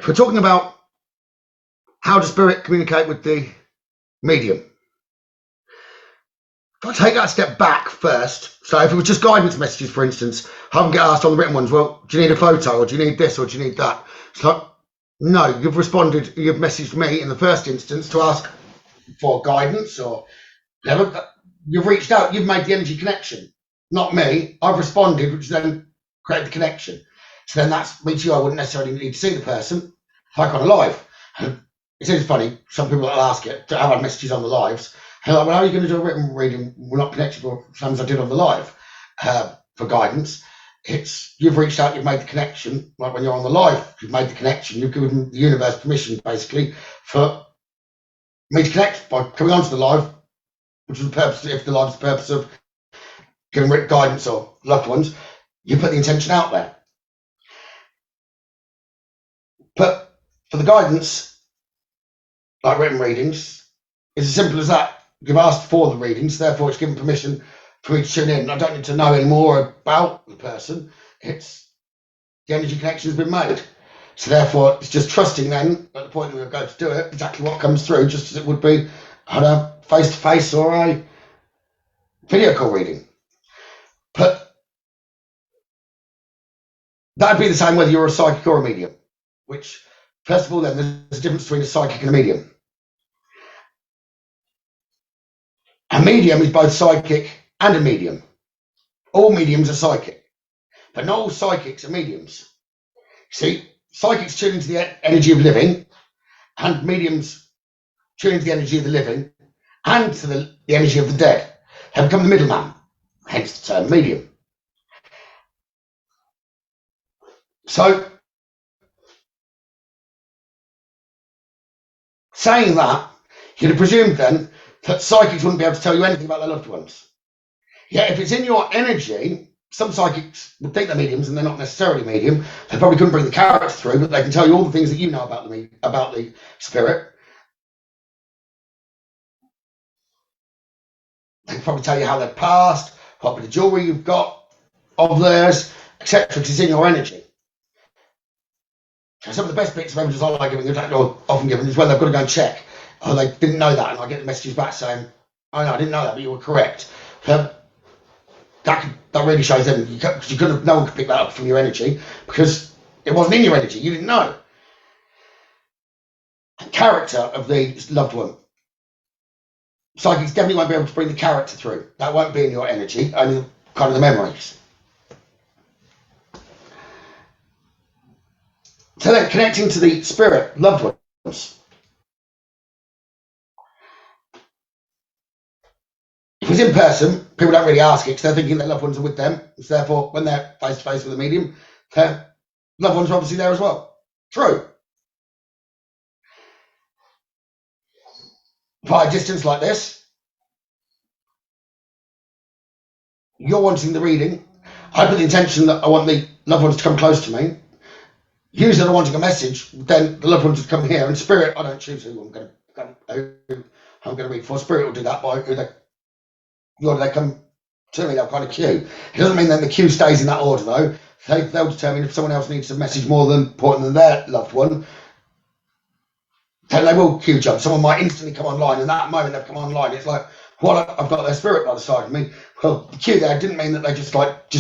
if we're talking about how does spirit communicate with the medium, if I take that step back first, so if it was just guidance messages, for instance, I can get asked on the written ones, well, do you need a photo, or do you need this, or do you need that? It's like, no, you've responded, you've messaged me in the first instance to ask for guidance, or you've reached out, you've made the energy connection, not me. I've responded, which then created the connection. So then that means I wouldn't necessarily need to see the person like on a live. And it is funny, some people will ask it, to have messages on the lives. And like, well, how are you going to do a written reading? We're not connected for some as I did on the live for guidance. It's you've reached out, you've made the connection. Like when you're on the live, you've made the connection. You've given the universe permission, basically, for me to connect by coming onto the live, which is the purpose. If the live is the purpose of giving guidance or loved ones, you put the intention out there. But for the guidance, like written readings, it's as simple as that. You've asked for the readings, therefore it's given permission for me to tune in. I don't need to know any more about the person. It's the energy connection has been made. So therefore it's just trusting then at the point that we're going to do it, exactly what comes through, just as it would be on a face-to-face or a video call reading. But that'd be the same whether you're a psychic or a medium, which, first of all, then there's a difference between a psychic and a medium. A medium is both psychic and a medium. All mediums are psychic, but not all psychics are mediums. See, psychics tune into the energy of living, and mediums tune into the energy of the living and to the energy of the dead. They become the middleman, hence the term medium. So, saying that, you'd have presumed then that psychics wouldn't be able to tell you anything about their loved ones. Yeah, if it's in your energy, some psychics would think they're mediums and they're not necessarily medium. They probably couldn't bring the character through, but they can tell you all the things that you know about the spirit. They can probably tell you how they're passed, what bit of jewellery you've got of theirs, etc. because it's in your energy. So some of the best bits of evidence I like giving, or often given, is when they've got to go and check. Oh, they didn't know that, and I get the messages back saying, oh no, I didn't know that, but you were correct. That really shows them, no one could pick that up from your energy, because it wasn't in your energy, you didn't know. The character of the loved one. Psychics definitely won't be able to bring the character through. That won't be in your energy, only kind of the memories. So then, connecting to the spirit, loved ones. If it's in person, people don't really ask it because they're thinking their loved ones are with them. So therefore, when they're face to face with a medium, their loved ones are obviously there as well. True. By a distance like this, you're wanting the reading. I put the intention that I want the loved ones to come close to me. Usually, I'm wanting a message, then the loved ones would come here. And spirit, I don't choose who I'm going to read for. Spirit will do that by who they come to me. They'll kind of queue. It doesn't mean then the queue stays in that order though. They'll determine if someone else needs a message more important than their loved one. Then they will queue jump. Someone might instantly come online, and that moment they've come online, it's like, well, I've got their spirit by the side of me. Well, the queue there didn't mean that they just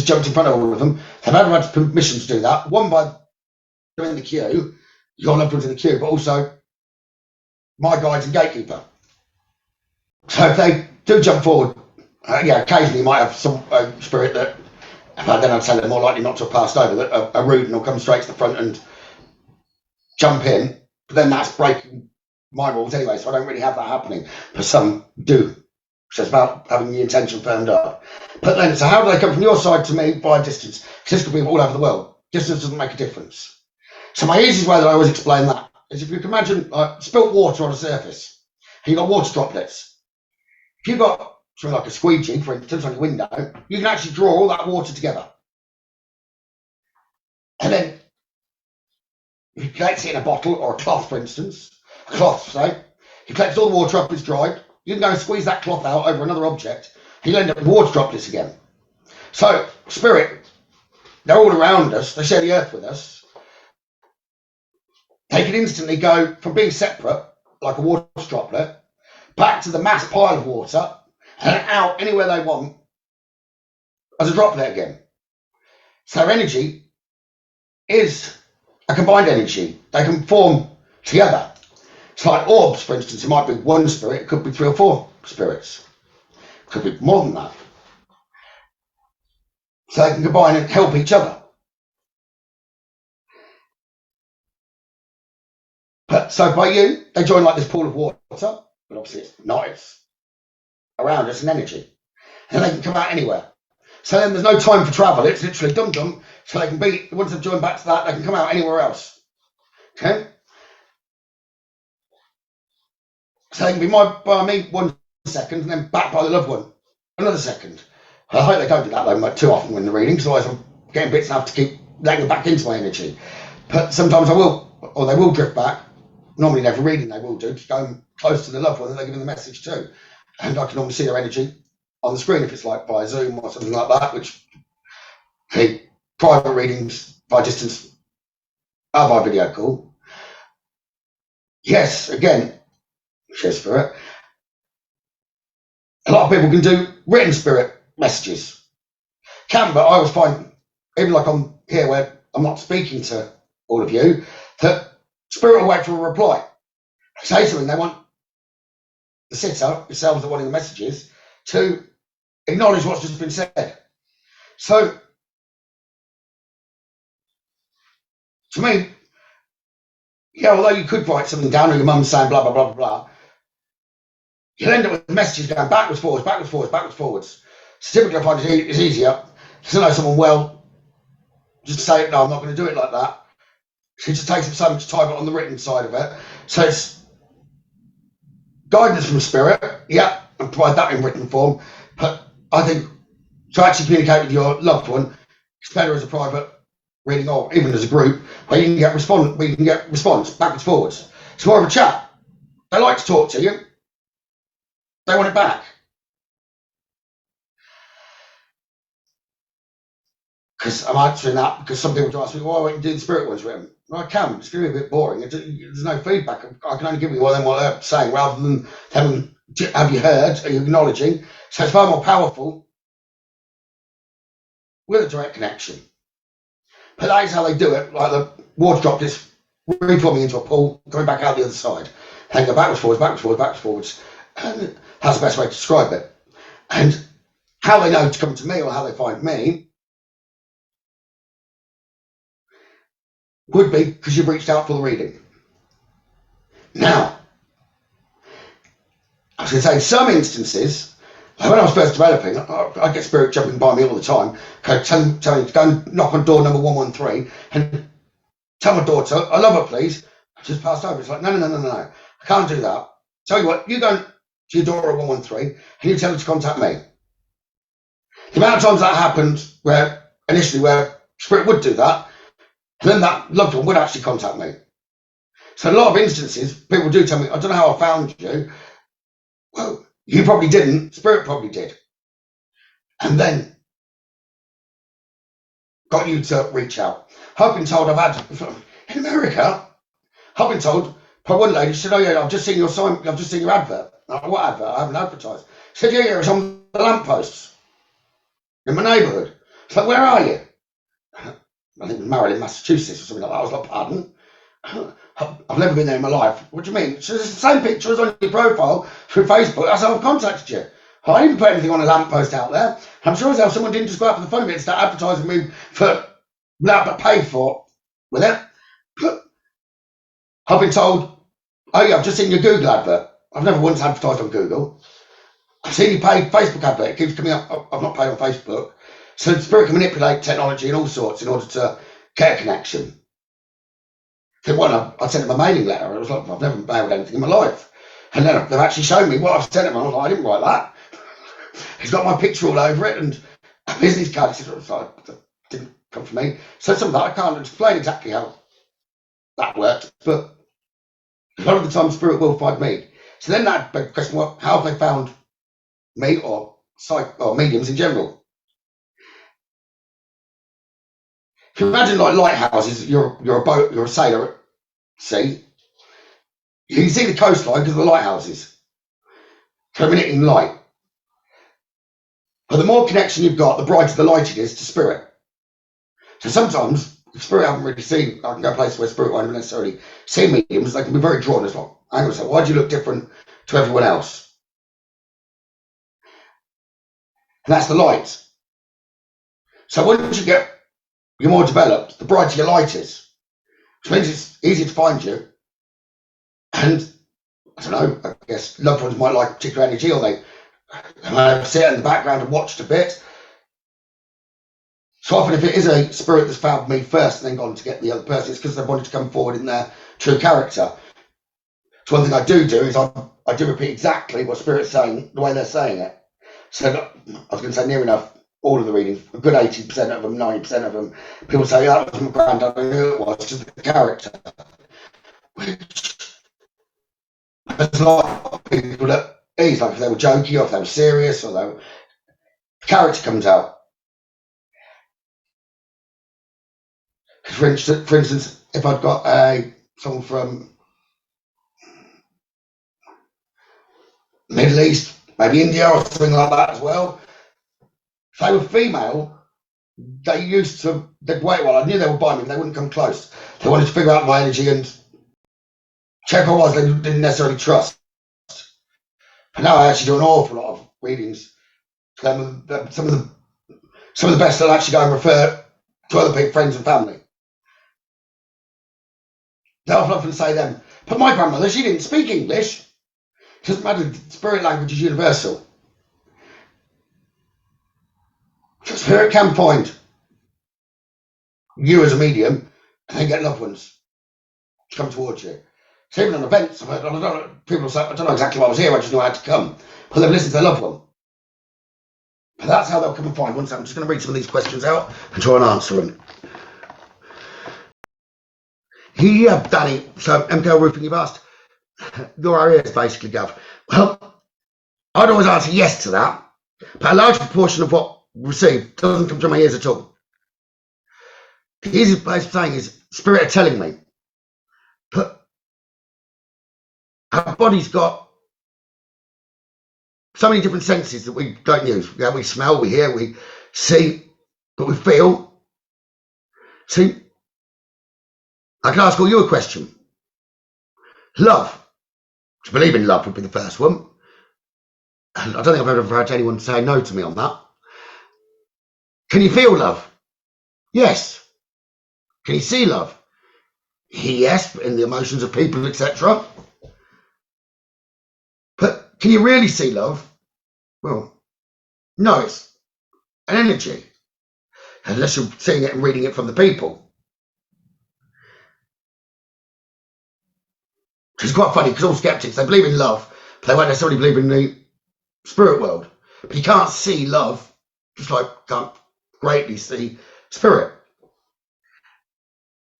jumped in front of all of them. They've had permission to do that. One, by in the queue, your loved ones in the queue, but also my guides and gatekeeper. So if they do jump forward, occasionally you might have some spirit that, then I'd say they're more likely not to have passed over, that are rude and will come straight to the front and jump in. But then that's breaking my rules anyway, so I don't really have that happening. But some do. So it's about having the intention firmed up. But then, so how do they come from your side to me by distance? Because this could be all over the world. Distance doesn't make a difference. So my easiest way that I always explain that is if you can imagine spilt water on a surface, and you've got water droplets. If you've got something like a squeegee, for instance, on your window, you can actually draw all that water together. And then if you collect it in a bottle or a cloth, for instance, a cloth, say, you collect all the water up, it's dried, you can go and squeeze that cloth out over another object, you'll end up with water droplets again. So, spirit, they're all around us, they share the earth with us. they can instantly go from being separate, like a water droplet, back to the mass pile of water and out anywhere they want as a droplet again. So their energy is a combined energy. They can form together. It's like orbs, for instance. It might be one spirit, it could be 3 or 4 spirits. It could be more than that. So they can combine and help each other. But so by you, they join like this pool of water, but obviously it's not, it's around us, an energy. And they can come out anywhere. So then there's no time for travel, it's literally dum-dum. So they can be, once they've joined back to that, they can come out anywhere else. Okay? So they can be by me 1 second and then back by the loved one another second. I hope they don't do that though too often when they're reading, because otherwise I'm getting bits enough to keep letting them back into my energy. But sometimes I will, or they will drift back. Normally every reading they will do, to go close to the loved one that they're giving the message to. And I can normally see their energy on the screen if it's like by Zoom or something like that, which the private readings by distance are by video call. Yes, again, share spirit. A lot of people can do written spirit messages. Can, but I always find, even like on here where I'm not speaking to all of you, that spirit will wait for a reply. Say something, they want the sitter, yourselves that are wanting the messages, to acknowledge what's just been said. So, to me, yeah, although you could write something down, or your mum's saying blah, blah, blah, blah, blah, you'll end up with messages going backwards, forwards, backwards, forwards, backwards, forwards. So typically I find it's easier to know someone well, just to say, no, I'm not going to do it like that. It just takes up so much time on the written side of it. So it's guidance from spirit, yeah, and provide that in written form. But I think to actually communicate with your loved one, it's better as a private reading or even as a group, where you can get response backwards, forwards. It's more of a chat. They like to talk to you. They want it back. Because I'm answering that because some people do ask me, why won't you do the spirit ones written? Well, I can, it's going to be a bit boring. There's no feedback. I can only give you what they're saying rather than them, have you heard, are you acknowledging? So it's far more powerful with a direct connection. But that is how they do it, like the water droplets reforming into a pool, going back out the other side. They go backwards, forwards, backwards, forwards, backwards, forwards. And that's the best way to describe it. And how they know to come to me or how they find me would be because you've reached out for the reading. Now, I was going to say, in some instances, like when I was first developing, I get spirit jumping by me all the time, telling me to go and knock on door number 113 and tell my daughter, I love her, please. I just passed over. It's like, no, I can't do that. Tell you what, you go to your door at 113 and you tell her to contact me. The amount of times that happened where spirit would do that, and then that loved one would actually contact me. So a lot of instances, people do tell me, I don't know how I found you. Well, you probably didn't, spirit probably did. And then got you to reach out. I've been told in America, I've been told by one lady, she said, oh yeah, I've just seen your sign, I've just seen your advert. Like, what advert? I haven't advertised. She said, yeah, it's on the lampposts in my neighbourhood. It's like, where are you? I think it was Maryland, Massachusetts or something like that. I was like, pardon? I've never been there in my life. What do you mean? So it's the same picture as on your profile through Facebook. That's how I've contacted you. I didn't put anything on a lamppost out there. I'm sure as hell someone didn't just go out for the phone and start advertising me for without but paid for with it. But I've been told, oh yeah, I've just seen your Google advert. I've never once advertised on Google. I've seen you paid Facebook advert. It keeps coming up. I've not paid on Facebook. So spirit can manipulate technology and all sorts in order to get a connection. Then I sent them a mailing letter. I was like, I've never mailed anything in my life. And then they've actually shown me what I've sent them. I was like, I didn't write that. It's got my picture all over it and a business card. That didn't come from me. So some of that I can't explain exactly how that worked, but a lot of the time spirit will find me. So then that begs the question, well, how have they found me or mediums in general? If you imagine like lighthouses, you're a boat, you're a sailor see, you can see the coastline because of the lighthouses emanating light. But the more connection you've got, the brighter the light it is to spirit. So sometimes, if spirit haven't really seen, I can go places where spirit won't necessarily see mediums, they can be very drawn as well. I'm going to say, why do you look different to everyone else? And that's the light. So once you're more developed, the brighter your light is, which means it's easier to find you. And I don't know, I guess loved ones might like a particular energy, or they might sit in the background and watched a bit. So often if it is a spirit that's found me first and then gone to get the other person, it's because they wanted to come forward in their true character. So one thing I do is I do repeat exactly what spirit's saying, the way they're saying it. So I was going to say near enough all of the readings, a good 80% of them, 90% of them, people say, that was my granddad, I knew it was, just the character. Which there's a lot of people that it's like if they were jokey or if they were serious or the character comes out. For instance, if I'd got someone from Middle East, maybe India or something like that as well, if they were female, they'd wait while I knew they were by me, they wouldn't come close. They wanted to figure out my energy and check who I was, they didn't necessarily trust. And now I actually do an awful lot of readings. Some of the best I'll actually go and refer to other people, friends and family. They'll often say them, but my grandmother, she didn't speak English. It doesn't matter, spirit language is universal. So spirit can find you as a medium and then get loved ones to come towards you. So even on events, people say, I don't know exactly why I was here, I just knew I had to come. But they've listened to their loved one. But that's how they'll come and find one. So I'm just going to read some of these questions out and try and answer them. Yeah, Danny, so MKL Roofing, you've asked, your area is basically, Gav. Well, I'd always answer yes to that, but a large proportion of what we receive doesn't come through my ears at all. The easiest place of saying is, spirit are telling me. But our body's got so many different senses that we don't use. Yeah, we smell, we hear, we see, but we feel. See, I can ask all you a question. Love. To believe in love would be the first one. And I don't think I've ever had anyone say no to me on that. Can you feel love? Yes. Can you see love? Yes, in the emotions of people, etc. But can you really see love? Well, no, it's an energy. Unless you're seeing it and reading it from the people. Which is quite funny because all skeptics, they believe in love, but they won't necessarily believe in the spirit world. But you can't see love, just like you can't greatly see spirit.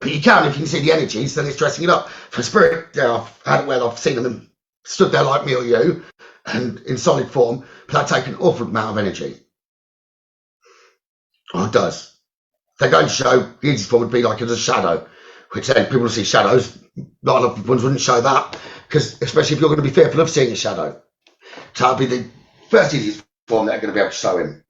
But you can if you can see the energies, then it's dressing it up. For spirit, yeah, I've had it where I've seen them stood there like me or you, and in solid form, but that takes an awful amount of energy. Oh, it does. They're going to show, the easiest form would be like as a shadow, which then people will see shadows. Not a lot of ones wouldn't show that, because especially if you're going to be fearful of seeing a shadow. So that'll be the first easiest form they're going to be able to show in.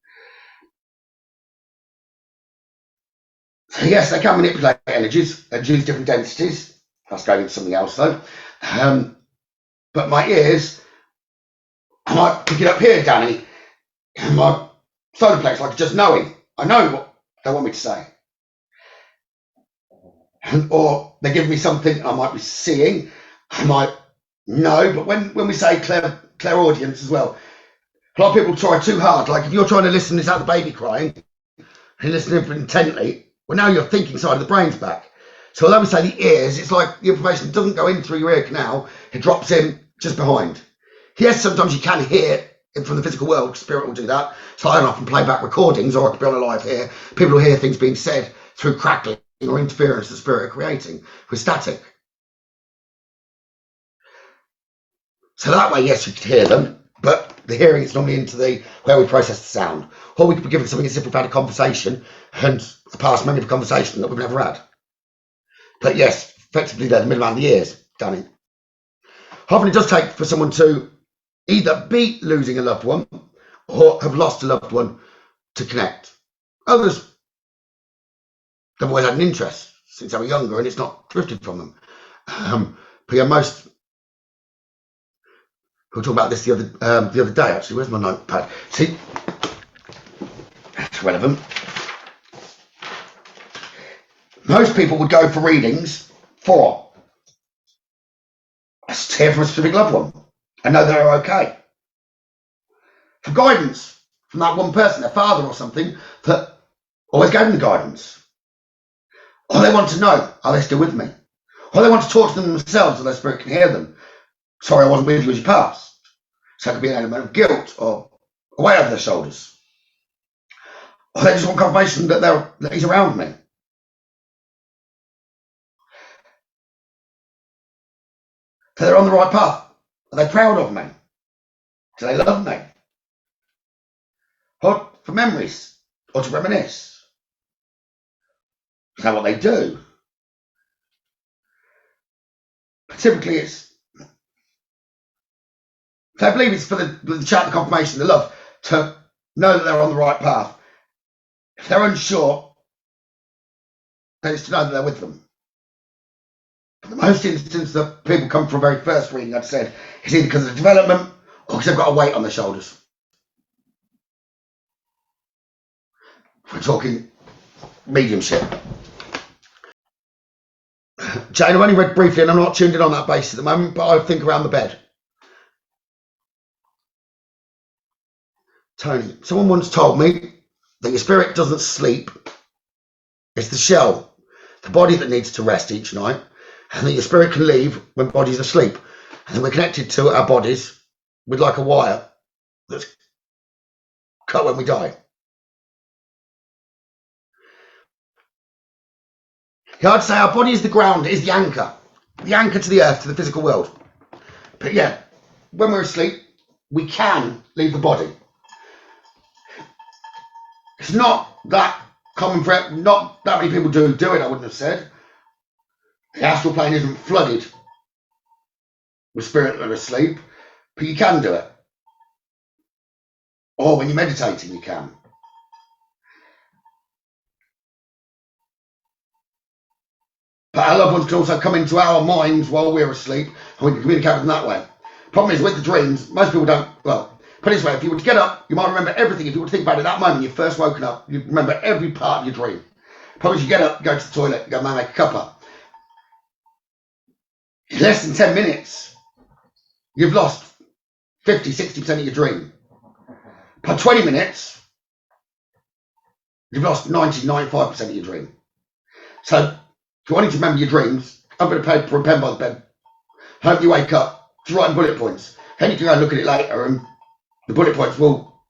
So yes, they can manipulate energies and use different densities. That's going into something else though. But my ears, I might pick it up here, Danny, in my solar plex, like just knowing. I know what they want me to say. Or they give me something I might be seeing, I might know, but when we say clairaudience as well, a lot of people try too hard. Like if you're trying to listen, is that the baby crying? And you're listening intently, well now your thinking side of the brain's back. So although we say the ears, it's like the information doesn't go in through your ear canal, it drops in just behind. Yes, sometimes you can hear it from the physical world, spirit will do that. So I often play back recordings, or I could be on a live here, people will hear things being said through crackling or interference the spirit are creating with static. So that way, yes, you could hear them, but the hearing is normally into where we process the sound. Or we could be given something as if we've had a conversation and a past memory of a conversation that we've never had. But yes, effectively they're the middle man of the ears, Danny. Often it does take for someone to either be losing a loved one or have lost a loved one to connect. Others have always had an interest since they were younger and it's not drifted from them. But yeah, most, we were talking about this the other day actually. Where's my notepad? See, that's relevant. Most people would go for readings for a hear from a specific loved one and know they're okay. For guidance from that one person, their father or something, that always gave them the guidance. Or they want to know, are they still with me? Or they want to talk to them themselves so their spirit can hear them. Sorry, I wasn't with you as you passed. So it could be an element of guilt or a weight over their shoulders. Or they just want confirmation that he's around me. So they're on the right path. Are they proud of me? Do they love me? Or for memories, or to reminisce. Is that what they do? But typically it's, so I believe it's for the chat, the confirmation, the love, to know that they're on the right path. If they're unsure, then it's to know that they're with them. But the most instances that people come from very first reading, I've said, is either because of the development or because they've got a weight on their shoulders. We're talking mediumship. Jane, I've only read briefly and I'm not tuned in on that basis at the moment, but I think around the bed. Tony, someone once told me that your spirit doesn't sleep. It's the shell, the body that needs to rest each night, and that your spirit can leave when body's asleep. And then we're connected to our bodies with like a wire that's cut when we die. Yeah, I'd say our body is the ground, is the anchor to the earth, to the physical world. But yeah, when we're asleep, we can leave the body. It's not that common for not that many people do it, I wouldn't have said. The astral plane isn't flooded with spirit that are asleep, but you can do it. Or when you're meditating, you can. But our loved ones can also come into our minds while we're asleep, and we can communicate with them that way. Problem is, with the dreams, most people don't, well, put it this way, if you were to get up, you might remember everything. If you were to think about it that moment, you first woken up, you remember every part of your dream. Problem is, you get up, go to the toilet, go make a cuppa. In less than 10 minutes, you've lost 50, 60% of your dream. Per 20 minutes, you've lost 90, 95% of your dream. So, if you wanted to remember your dreams, have a bit of paper and pen by the bed. Hope you wake up, just write bullet points. Then you can go and look at it later, and the bullet points will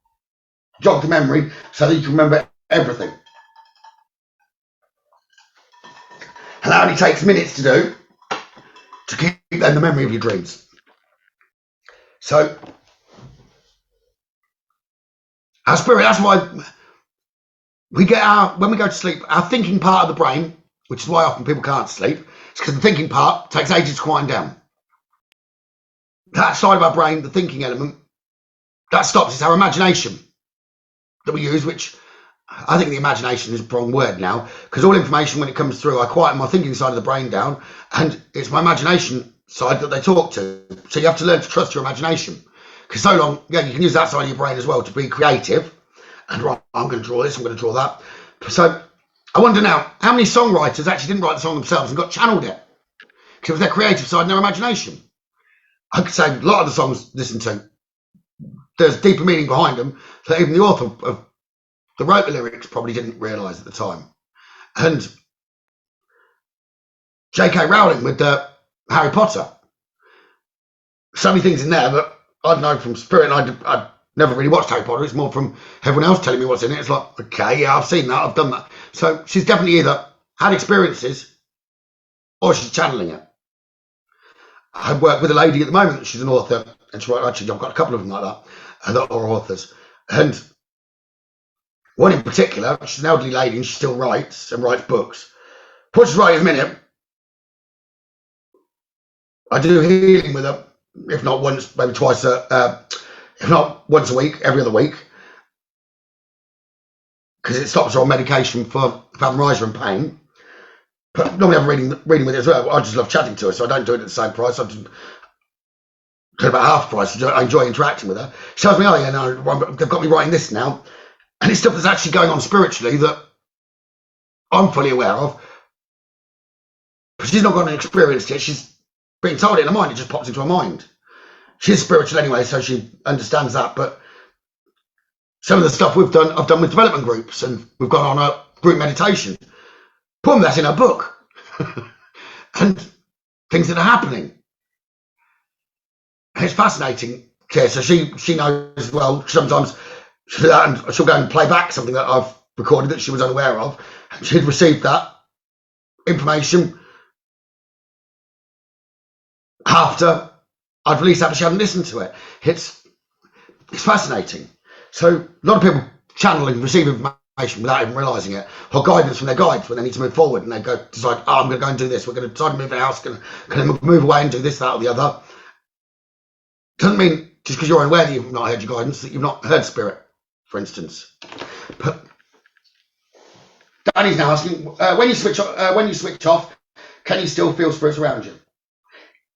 jog the memory so that you can remember everything. And that only takes minutes to do to keep then the memory of your dreams. So, our spirit, that's why we get when we go to sleep, our thinking part of the brain, which is why often people can't sleep, it's because the thinking part takes ages to quiet down. That side of our brain, the thinking element, that stops. It's our imagination that we use, which I think the imagination is a wrong word now, because all information, when it comes through, I quieten my thinking side of the brain down, and it's my imagination side that they talk to. So you have to learn to trust your imagination. Because so long, yeah, you can use that side of your brain as well to be creative. And right, I'm going to draw this, I'm going to draw that. So I wonder now, how many songwriters actually didn't write the song themselves and got channeled it? Because it was their creative side and their imagination. I could say a lot of the songs listened to, there's deeper meaning behind them that even the author of the wrote the lyrics probably didn't realise at the time. And J.K. Rowling with Harry Potter, so many things in there that I'd know from spirit, and I'd never really watched Harry Potter. It's more from everyone else telling me what's in it. It's like, okay, yeah, I've seen that, I've done that. So she's definitely either had experiences or she's channeling it. I work with a lady at the moment, she's an author, and she wrote, actually, I've got a couple of them like that are authors. And one in particular, she's an elderly lady and she still writes and writes books. What she's writing in a minute, I do healing with her, if not once, maybe twice, if not once a week, every other week, because it stops her on medication for fibromyalgia and pain. But normally I'm reading with it as well. I just love chatting to her, so I don't do it at the same price. I just do it about half price. I enjoy interacting with her. She tells me, oh yeah, no, they've got me writing this now. And it's stuff that's actually going on spiritually that I'm fully aware of. But she's not got an experience yet. She's being told it in her mind. It just pops into her mind. She's spiritual anyway, so she understands that. But some of the stuff I've done with development groups, and we've gone on a group meditation. Boom, that's in her book. And things that are happening. And it's fascinating. Okay, so she knows as well. Sometimes she'll go and play back something that I've recorded that she was unaware of. And she'd received that information after I'd released that, but she hadn't listened to it. It's fascinating. So a lot of people channel and receive information without even realising it, or guidance from their guides when they need to move forward, and they go decide, oh, I'm going to go and do this. We're going to decide to move the house, going to move away and do this, that, or the other. Doesn't mean just because you're unaware that you've not heard your guidance that you've not heard spirit, for instance. But Danny's now asking, when you switch off, can you still feel spirits around you?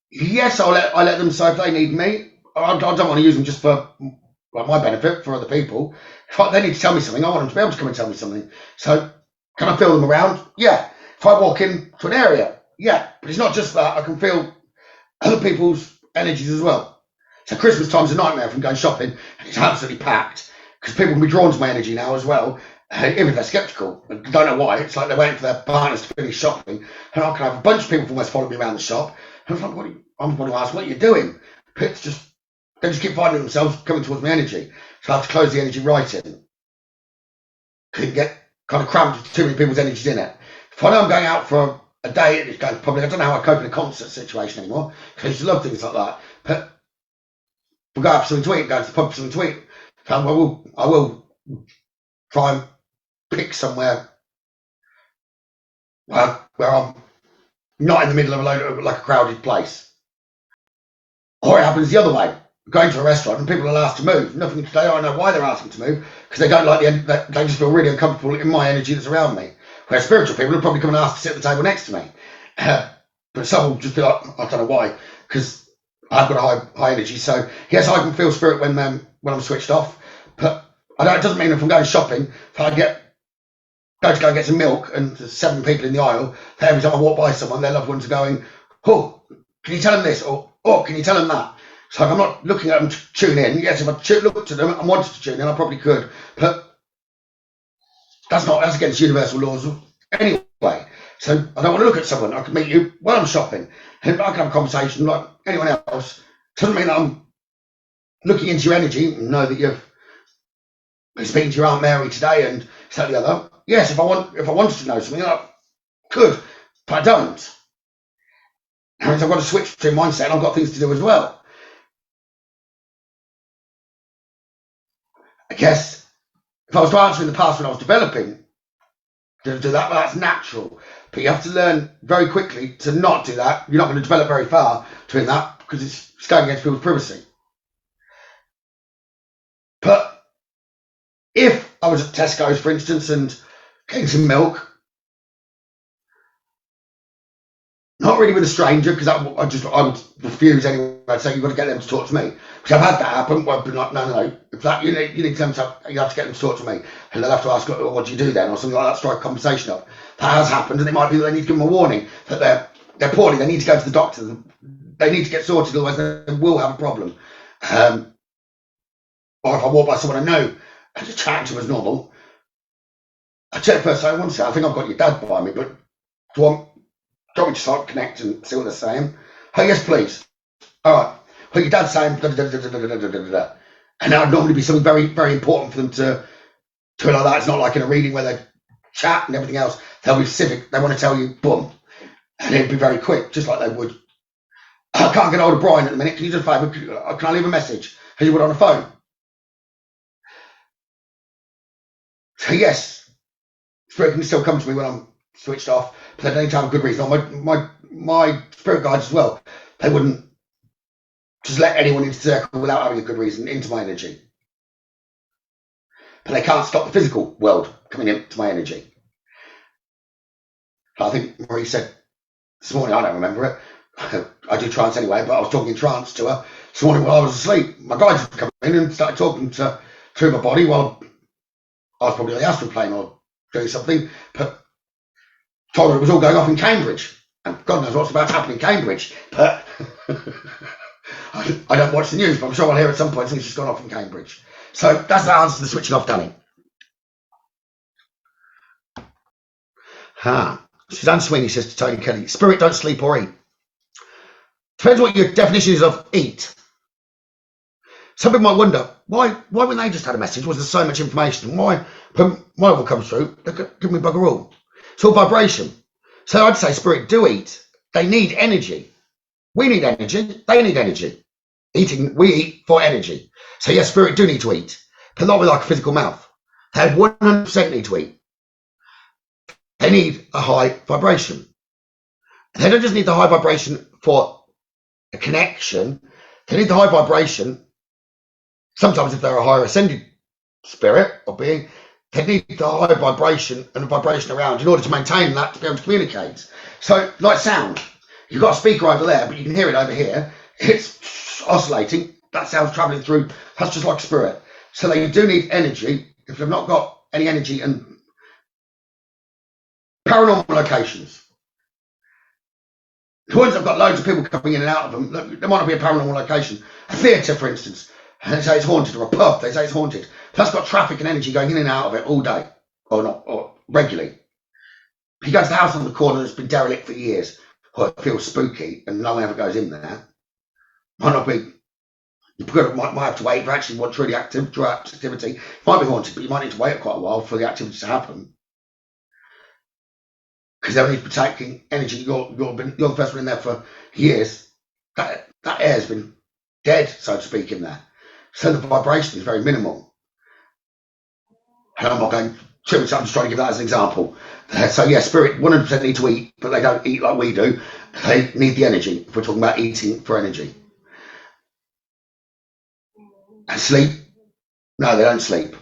Yes, I let them. So if they need me, I don't want to use them just for my benefit, for other people. If they need to tell me something, I want them to be able to come and tell me something. So can I feel them around? Yeah. If I walk into an area, yeah. But it's not just that. I can feel other people's energies as well. So Christmas time's a nightmare from going shopping, and it's absolutely packed because people can be drawn to my energy now as well. Even if they're sceptical, I don't know why. It's like they're waiting for their partners to finish shopping, and I can have a bunch of people almost following me around the shop. And I'm like, I'm going to ask, what are you doing? It's just, they just keep finding themselves coming towards my energy. So I have to close the energy right in. Couldn't get kind of cramped with too many people's energies in it. If I know I'm going out for a day, it's going to probably, I don't know how I cope in a concert situation anymore, because I used to love things like that. But we'll go out for something to eat, go to the pub for something to eat. So I will try and pick somewhere where I'm not in the middle of a crowded place. Or it happens the other way. Going to a restaurant and people are asked to move. Nothing to say. I don't know why they're asking to move, because they don't like they just feel really uncomfortable in my energy that's around me. Whereas spiritual people will probably come and ask to sit at the table next to me. But some will just be like, I don't know why, because I've got a high energy. So yes, I can feel spirit when I'm switched off. But it doesn't mean if I'm going shopping, if I go to go and get some milk and there's 7 people in the aisle, every time I walk by someone, their loved ones are going, oh, can you tell them this? Or, oh, can you tell them that? So I'm not looking at them to tune in. Yes, if I looked at them and wanted to tune in, I probably could. But that's against universal laws anyway. So I don't want to look at someone. I can meet you while I'm shopping. And I can have a conversation like anyone else. Doesn't mean that I'm looking into your energy and know that you've been speaking to your Aunt Mary today and that the other. Yes, if I wanted to know something, I could, but I don't. That means I've got to switch between mindset and I've got things to do as well. I guess if I was to answer in the past when I was developing, to do that, well, that's natural. But you have to learn very quickly to not do that. You're not going to develop very far doing that because it's going against people's privacy. But if I was at Tesco's, for instance, and getting some milk, not really with a stranger, because I would refuse anyway. I'd say you've got to get them to talk to me. Because I've had that happen. I've been like, no. If that you need them to, you have to get them to talk to me, and they'll have to ask, what do you do then, or something like that. Strike a conversation up. That has happened, and it might be that they need to give them a warning that they're poorly. They need to go to the doctor. They need to get sorted, otherwise they will have a problem. Or if I walk by someone I know and just chat to them as normal, I check first. I want to say, I think I've got your dad by me, but do you want me to start connect and see what they're saying? Oh yes, please. All right. Well, your dad's saying da, da, da, da, da, da, da, da, da. And that would normally be something very, very important for them to do it like that. It's not like in a reading where they chat and everything else. They'll be specific. They want to tell you, boom. And it'd be very quick, just like they would. I can't get hold of Brian at the minute. Can you do a favour? Can I leave a message? As you would on a phone. So yes, spirit can still come to me when I'm switched off, but I need to have a good reason. My my spirit guides as well, they wouldn't just let anyone into the circle without having a good reason into my energy. But they can't stop the physical world coming into my energy. I think Marie said this morning, I don't remember it, I do trance anyway, but I was talking trance to her this morning while I was asleep. My guides would come in and started talking through my body while I was probably on the astral plane or doing something, but told her it was all going off in Cambridge. And God knows what's about to happen in Cambridge, but I don't watch the news, but I'm sure I'll hear at some point things just gone off in Cambridge. So that's the answer to the switching off, Danny. Suzanne Sweeney says to Tony Kelly, spirit don't sleep or eat. Depends what your definition is of eat. Some people might wonder, why when they just had a message, was there so much information? Why when my one comes through, they give me bugger all. It's all vibration. So I'd say spirit do eat. They need energy. We need energy. They need energy. Eating, we eat for energy. So yes, spirit do need to eat, but not with like a physical mouth. They 100% need to eat. They need a high vibration. They don't just need the high vibration for a connection. They need the high vibration. Sometimes if they're a higher ascended spirit or being, they need the high vibration and the vibration around in order to maintain that to be able to communicate. So like sound, you've got a speaker over there, but you can hear it over here. It's oscillating. That sound's traveling through. That's just like spirit. So they do need energy. If they've not got any energy, and paranormal locations, the ones that have got loads of people coming in and out of them, look, there might not be a paranormal location. A theatre, for instance, and they say it's haunted, or a pub, they say it's haunted. That's got traffic and energy going in and out of it all day, or not, or regularly. If you go to the house on the corner that's been derelict for years, or it feels spooky and no one ever goes in there, might not be. You might have to wait for actually what truly activity. It might be haunted, but you might need to wait quite a while for the activity to happen. Because they'll need to be taking energy. You're the first one in there for years. That air's been dead, so to speak, in there. So the vibration is very minimal. And I'm not going too much, I'm just trying to give that as an example. So yeah, spirit 100% need to eat, but they don't eat like we do. They need the energy, if we're talking about eating for energy. And sleep? No, they don't sleep.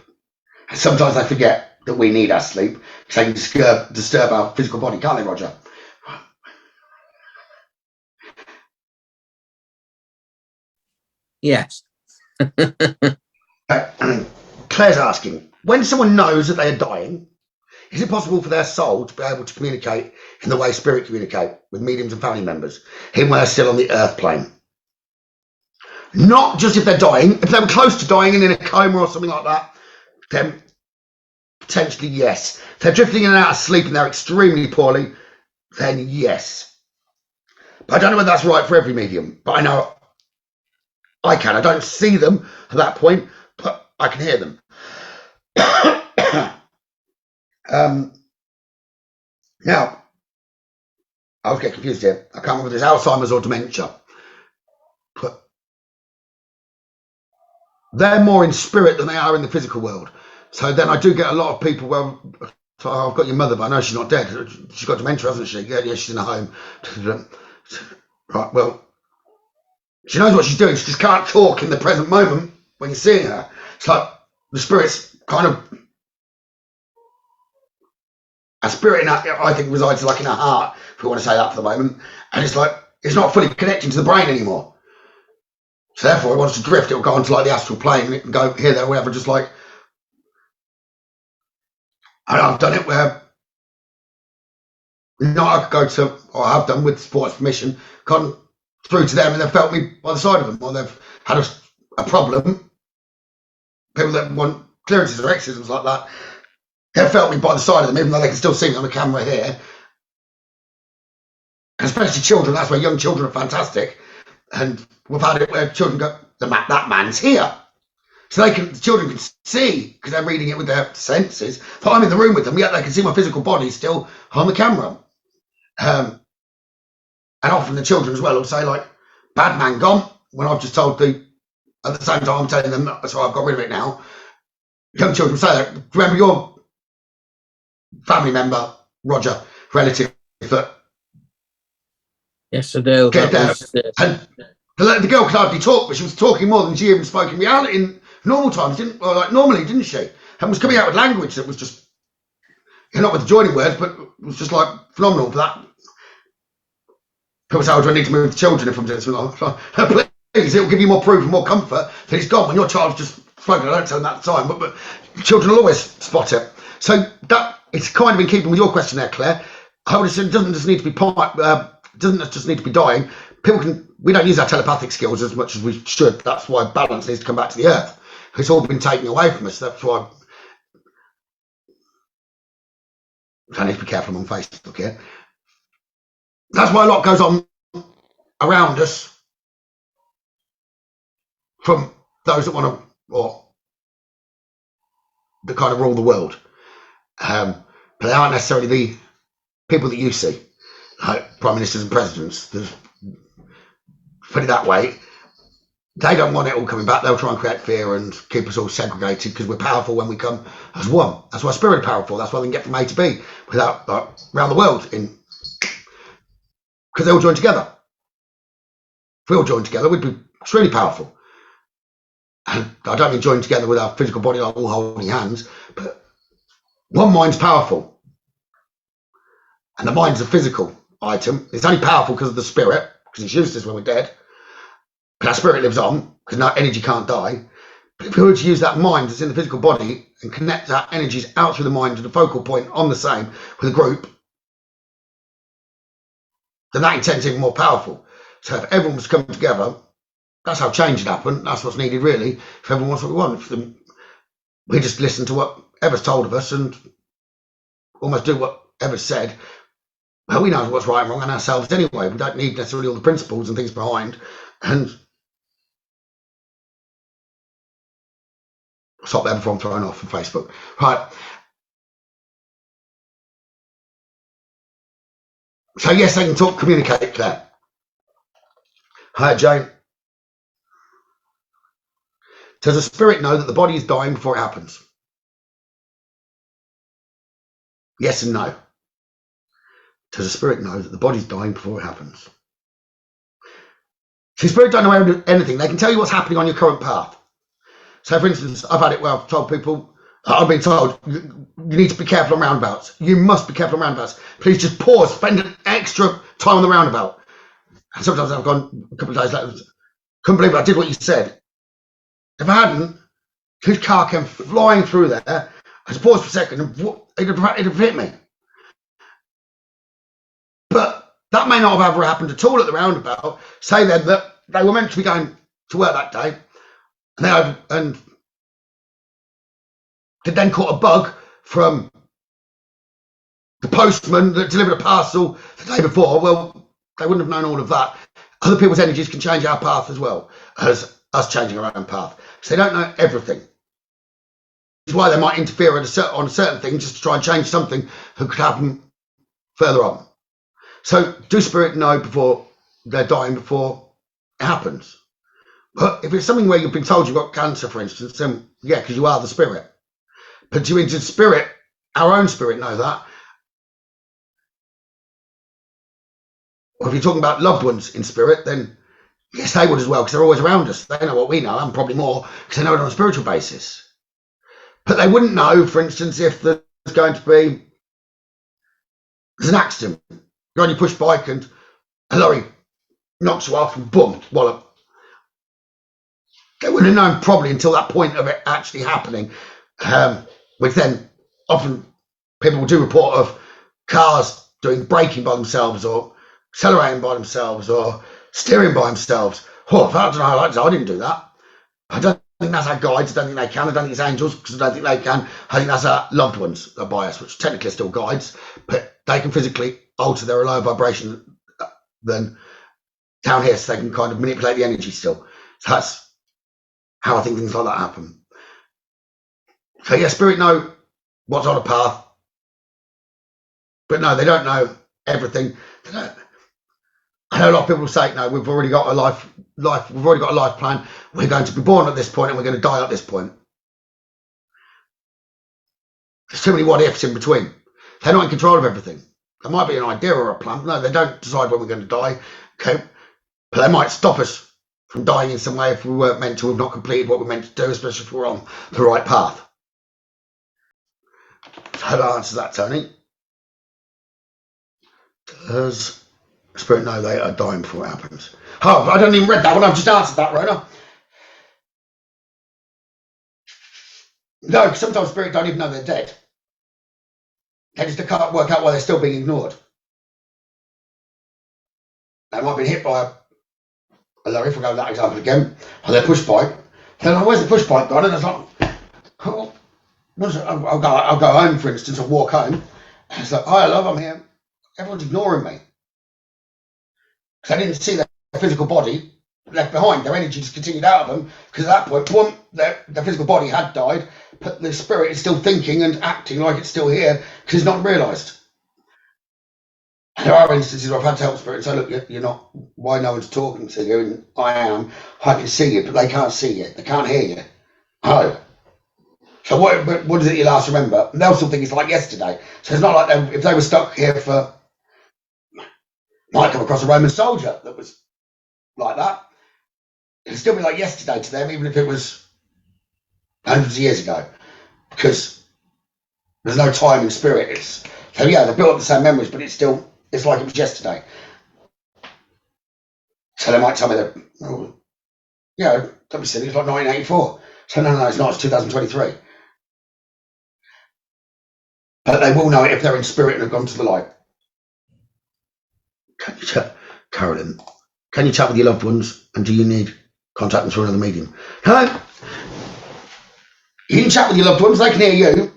And sometimes they forget that we need our sleep, because they can disturb our physical body, can't they, Roger? Yes. Claire's asking, when someone knows that they are dying, is it possible for their soul to be able to communicate in the way spirit communicate with mediums and family members, even when they're still on the earth plane? Not just if they're dying. If they were close to dying and in a coma or something like that, then potentially yes. If they're drifting in and out of sleep and they're extremely poorly, then yes. But I don't know whether that's right for every medium, but I know I can. I don't see them at that point, but I can hear them. Now, I was getting confused here. I can't remember if it's Alzheimer's or dementia. But they're more in spirit than they are in the physical world. So then I do get a lot of people, well, I've got your mother, but I know she's not dead. She's got dementia, hasn't she? Yeah, she's in a home. Right, well, she knows what she's doing. She just can't talk in the present moment when you're seeing her. It's like the spirit's kind of... A spirit in her, I think, resides like in her heart, if we want to say that for the moment. And it's like, it's not fully connecting to the brain anymore. So therefore, it wants to drift. It will go onto like the astral plane and it can go here, there, wherever, just like... And I've done it where... You know, I could go to, or I have done with sports permission, gone through to them and they've felt me by the side of them, or they've had a problem. People that want clearances or exorcisms like that, they've felt me by the side of them, even though they can still see me on the camera here. And especially children, that's where young children are fantastic. And we've had it where children go, that man's here. So the children can see, because they're reading it with their senses, that I'm in the room with them, yet they can see my physical body still on the camera. And often the children as well will say, like, bad man gone, when I've just told at the same time I'm telling them, that's why I've got rid of it now. Young children say that, remember your family member, Roger, relative, that Yes, I do. Get down. And the girl could hardly talk, but she was talking more than she even spoke in reality in normal times, normally, didn't she? And was coming out with language that was just, not with the joining words, but it was just like phenomenal for that. People say, do I need to move the children if I'm doing something like please, it'll give you more proof and more comfort that it's gone when your child's just floating. I don't tell them that at the time, but children will always spot it. So that it's kind of in keeping with your question there, Claire. I would say it doesn't just need to be doesn't just need to be dying. We don't use our telepathic skills as much as we should. That's why balance needs to come back to the earth. It's all been taken away from us. That's why I need to be careful on Facebook here. That's why a lot goes on around us from those that want to, or that kind of rule the world. But they aren't necessarily the people that you see, like prime ministers and presidents. Put it that way, they don't want it all coming back. They'll try and create fear and keep us all segregated because we're powerful when we come as one. That's why spirit is powerful. That's why they can get from A to B without around the world because they all join together. If we all join together, we'd be extremely powerful. And I don't mean join together with our physical body like all holding hands, but one mind's powerful. And the mind's a physical item. It's only powerful because of the spirit, because it's useless when we're dead. But our spirit lives on, because our energy can't die. But if we were to use that mind that's in the physical body and connect our energies out through the mind to the focal point on the same with a group, then that intent's even more powerful. So if everyone was coming together, that's how change would happen. That's what's needed, really. If everyone wants what we want, we just listen to whatever's told of us and almost do whatever's said. Well, we know what's right and wrong in ourselves anyway. We don't need necessarily all the principles and things behind. And stop them from throwing off from Facebook. Right. So yes, they can communicate, Claire. Hi, Jane. Does a spirit know that the body is dying before it happens? Yes and no. Does a spirit know that the body's dying before it happens? See, spirits don't know anything. They can tell you what's happening on your current path. So, for instance, I've had it where I've told people, I've been told, you need to be careful on roundabouts. You must be careful on roundabouts. Please just pause, spend an extra time on the roundabout. And sometimes I've gone a couple of days later, couldn't believe I did what you said. If I hadn't, his car came flying through there. I just paused for a second and it'd have hit me. But that may not have ever happened at all at the roundabout. Say then that they were meant to be going to work that day and they'd then caught a bug from the postman that delivered a parcel the day before. Well, they wouldn't have known all of that. Other people's energies can change our path as well as us changing our own path. So they don't know everything. Which is why they might interfere on a certain thing just to try and change something that could happen further on. So do spirit know before they're dying before it happens? But if it's something where you've been told you've got cancer, for instance, then yeah, because you are the spirit. But do you spirit, our own spirit, know that? Or if you're talking about loved ones in spirit, then yes, they would as well, because they're always around us. They know what we know, and probably more, because they know it on a spiritual basis. But they wouldn't know, for instance, if there's going to be an accident. You're on your push bike and a lorry knocks you off and boom, wallop. They wouldn't have known probably until that point of it actually happening, which then often people will do report of cars doing braking by themselves or accelerating by themselves or steering by themselves. Oh, I don't know, I didn't do that. I don't think that's our guides. I don't think they can. I don't think it's angels because I don't think they can. I think that's our loved ones that are by us, which technically are still guides, but they can physically alter their lower vibration than down here, so they can kind of manipulate the energy still. So that's how I think things like that happen. So yeah, spirit know what's on a path, but no, they don't know everything. I know a lot of people say, no, we've already got a life, we've already got a life plan. We're going to be born at this point and we're going to die at this point. There's too many what ifs in between. They're not in control of everything. There might be an idea or a plan. No, they don't decide when we're going to die. Okay, but they might stop us from dying in some way if we weren't meant to have not completed what we're meant to do, especially if we're on the right path. So that answers that, Tony. Does spirit know they are dying before it happens? Oh, I don't even read that one. I've just answered that, Rona. No, because sometimes spirit don't even know they're dead. They just can't work out why they're still being ignored. They might have been hit by a lorry, if we go with that example again, or their push bike. They're like, where's the push bike gone? And it's like, oh, I'll go home, for instance, and walk home. And it's like, hi, love, I'm here. Everyone's ignoring me. Because they didn't see their physical body left behind. Their energy just continued out of them. Because at that point, boom, their physical body had died, but the spirit is still thinking and acting like it's still here because it's not realised. There are instances where I've had to help spirits say, look, you're not, why no one's talking to you? And I can see you, but they can't see you. They can't hear you. Oh. So what is it you last remember? And they'll still think it's like yesterday. So it's not like if they were stuck here for, might come across a Roman soldier that was like that. It'll still be like yesterday to them, even if it was hundreds of years ago. Because there's no time in spirit. So yeah, they built up the same memories, but it's like it was yesterday. So they might tell me that, oh, yeah, don't be silly, it's like 1984. So no, it's not, it's 2023. But they will know it if they're in spirit and have gone to the light. Can you chat, Carolyn? Can you chat with your loved ones, and do you need contact them through another medium? No. You can chat with your loved ones, they can hear you.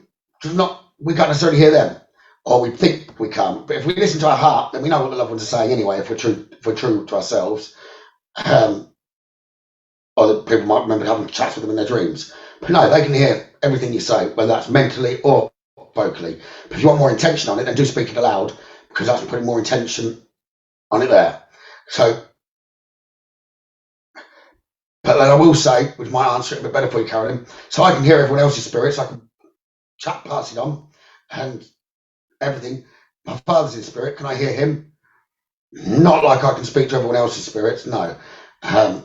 We can't necessarily hear them. Or we think we can. But if we listen to our heart, then we know what the loved ones are saying anyway, if we're true to ourselves. Or that people might remember having chats with them in their dreams. But no, they can hear everything you say, whether that's mentally or vocally. But if you want more intention on it, then do speak it aloud, because that's putting more intention on it there. So, but then I will say, which might answer it a bit better for you, Carolyn, so I can hear everyone else's spirits, I can chat, pass it on, and everything. My father's in spirit, can I hear him? Not like I can speak to everyone else's spirits, no. I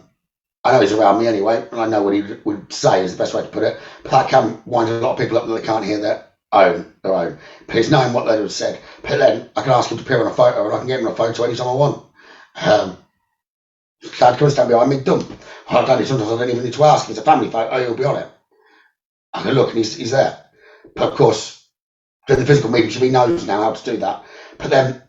know he's around me anyway, and I know what he would say is the best way to put it, but that can wind a lot of people up that they can't hear their own. But it's knowing what they would have said. But then I can ask him to appear on a photo, and I can get him on a photo anytime I want. Dad, come and stand behind me, done. Well, I've done it, sometimes I don't even need to ask. If it's a family photo, he'll be on it. I can look and he's there. But of course, doing the physical mediumship, he knows now how to do that. But then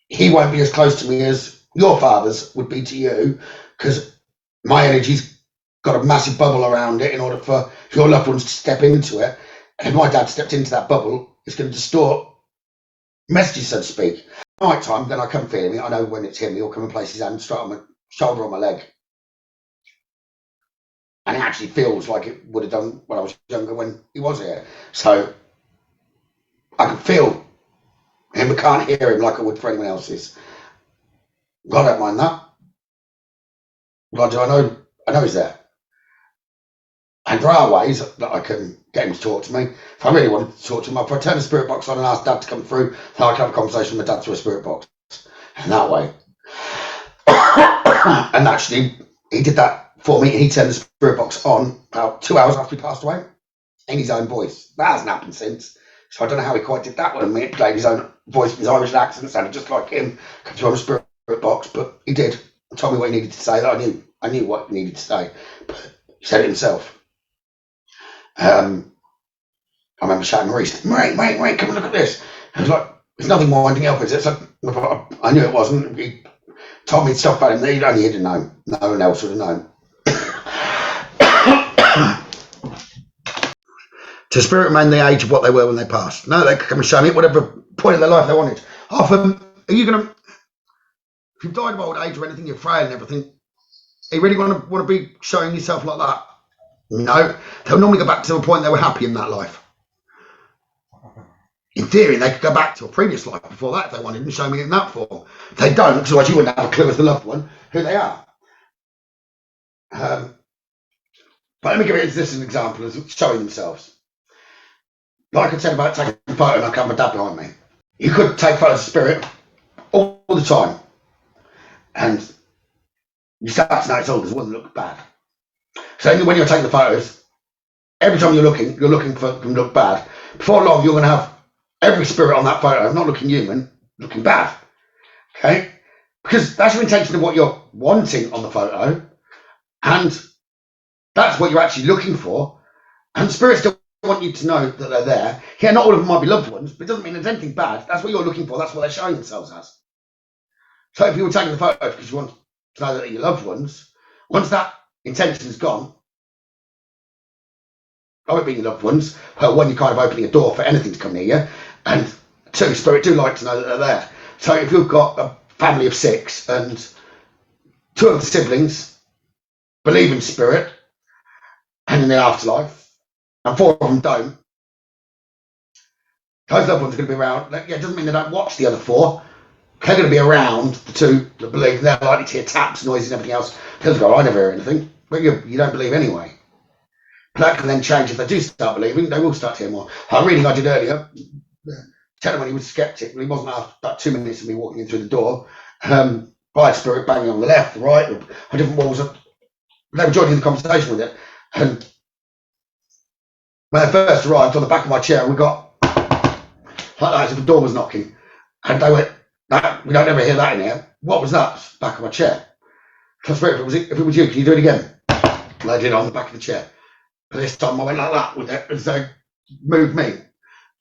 he won't be as close to me as your father's would be to you, because my energy's got a massive bubble around it in order for your loved ones to step into it. And if my dad stepped into that bubble, it's going to distort messages, so to speak. Night time, then I come feel him. I know when it's him, he'll come and place his hand straight on my shoulder on my leg. And it actually feels like it would have done when I was younger when he was here. So I can feel him, but can't hear him like I would for anyone else's. I don't mind that. But I know he's there. And there are ways that I can get him to talk to me. If I really wanted to talk to him, if I turn the spirit box on and ask Dad to come through, then I can have a conversation with Dad through a spirit box. And that way. And actually, he did that for me. He turned the spirit box on about 2 hours after he passed away in his own voice. That hasn't happened since. So I don't know how he quite did that one. He played his own voice with his Irish accent, sounded just like him, come through on a spirit box, but he did. He told me what he needed to say. That I knew what he needed to say, but he said it himself. I remember shouting, Maurice, mate, come and look at this. I was like, there's nothing winding up, is it? So I knew it wasn't. He told me stuff about him that only he didn't know. No one else would have known. To spirit remain the age of what they were when they passed. No, they could come and show me at whatever point in their life they wanted. Often, are you going to, if you've died of old age or anything, you're frail and everything, are you really want to be showing yourself like that? No, they'll normally go back to a point they were happy in that life. In theory, they could go back to a previous life before that if they wanted and show me in that form. They don't, because otherwise you wouldn't have a clue as the loved one who they are. But let me give it this as an example of showing themselves. Like I said about taking a photo and I can have my dad behind me. You could take photos of spirit all the time, and you start to notice, oh, this one looks bad. So when you're taking the photos, every time you're looking for them to look bad. Before long, you're going to have every spirit on that photo not looking human, looking bad. Okay? Because that's your intention of what you're wanting on the photo, and that's what you're actually looking for. And spirits still want you to know that they're there. Yeah, not all of them might be loved ones, but it doesn't mean there's anything bad. That's what you're looking for. That's what they're showing themselves as. So if you were taking the photos because you want to know that they're your loved ones, once that intention is gone, of it being your loved ones, one, you're kind of opening a door for anything to come near you, and two, spirit do like to know that they're there. So if you've got a family of 6 and 2 of the siblings believe in spirit and in the afterlife, and 4 of them don't, those loved ones are going to be around. Yeah, it doesn't mean they don't watch the other 4. They're going to be around the 2 that believe, and they're likely to hear taps, noises, and everything else. They'll go, I never hear anything, but you don't believe anyway. That can then change if they do start believing. They will start to hear more. A reading I did earlier, tell him when he was sceptic, he wasn't after about 2 minutes of me walking in through the door. I had spirit banging on the left, the right, on different walls. They were joining the conversation with it. And when I first arrived, on the back of my chair, we got like that as if the door was knocking. And they went, no, we don't ever hear that in here. What was that? Back of my chair. So spirit, if it was you, can you do it again? And I did on the back of the chair. But this time I went like that with it, and so moved me.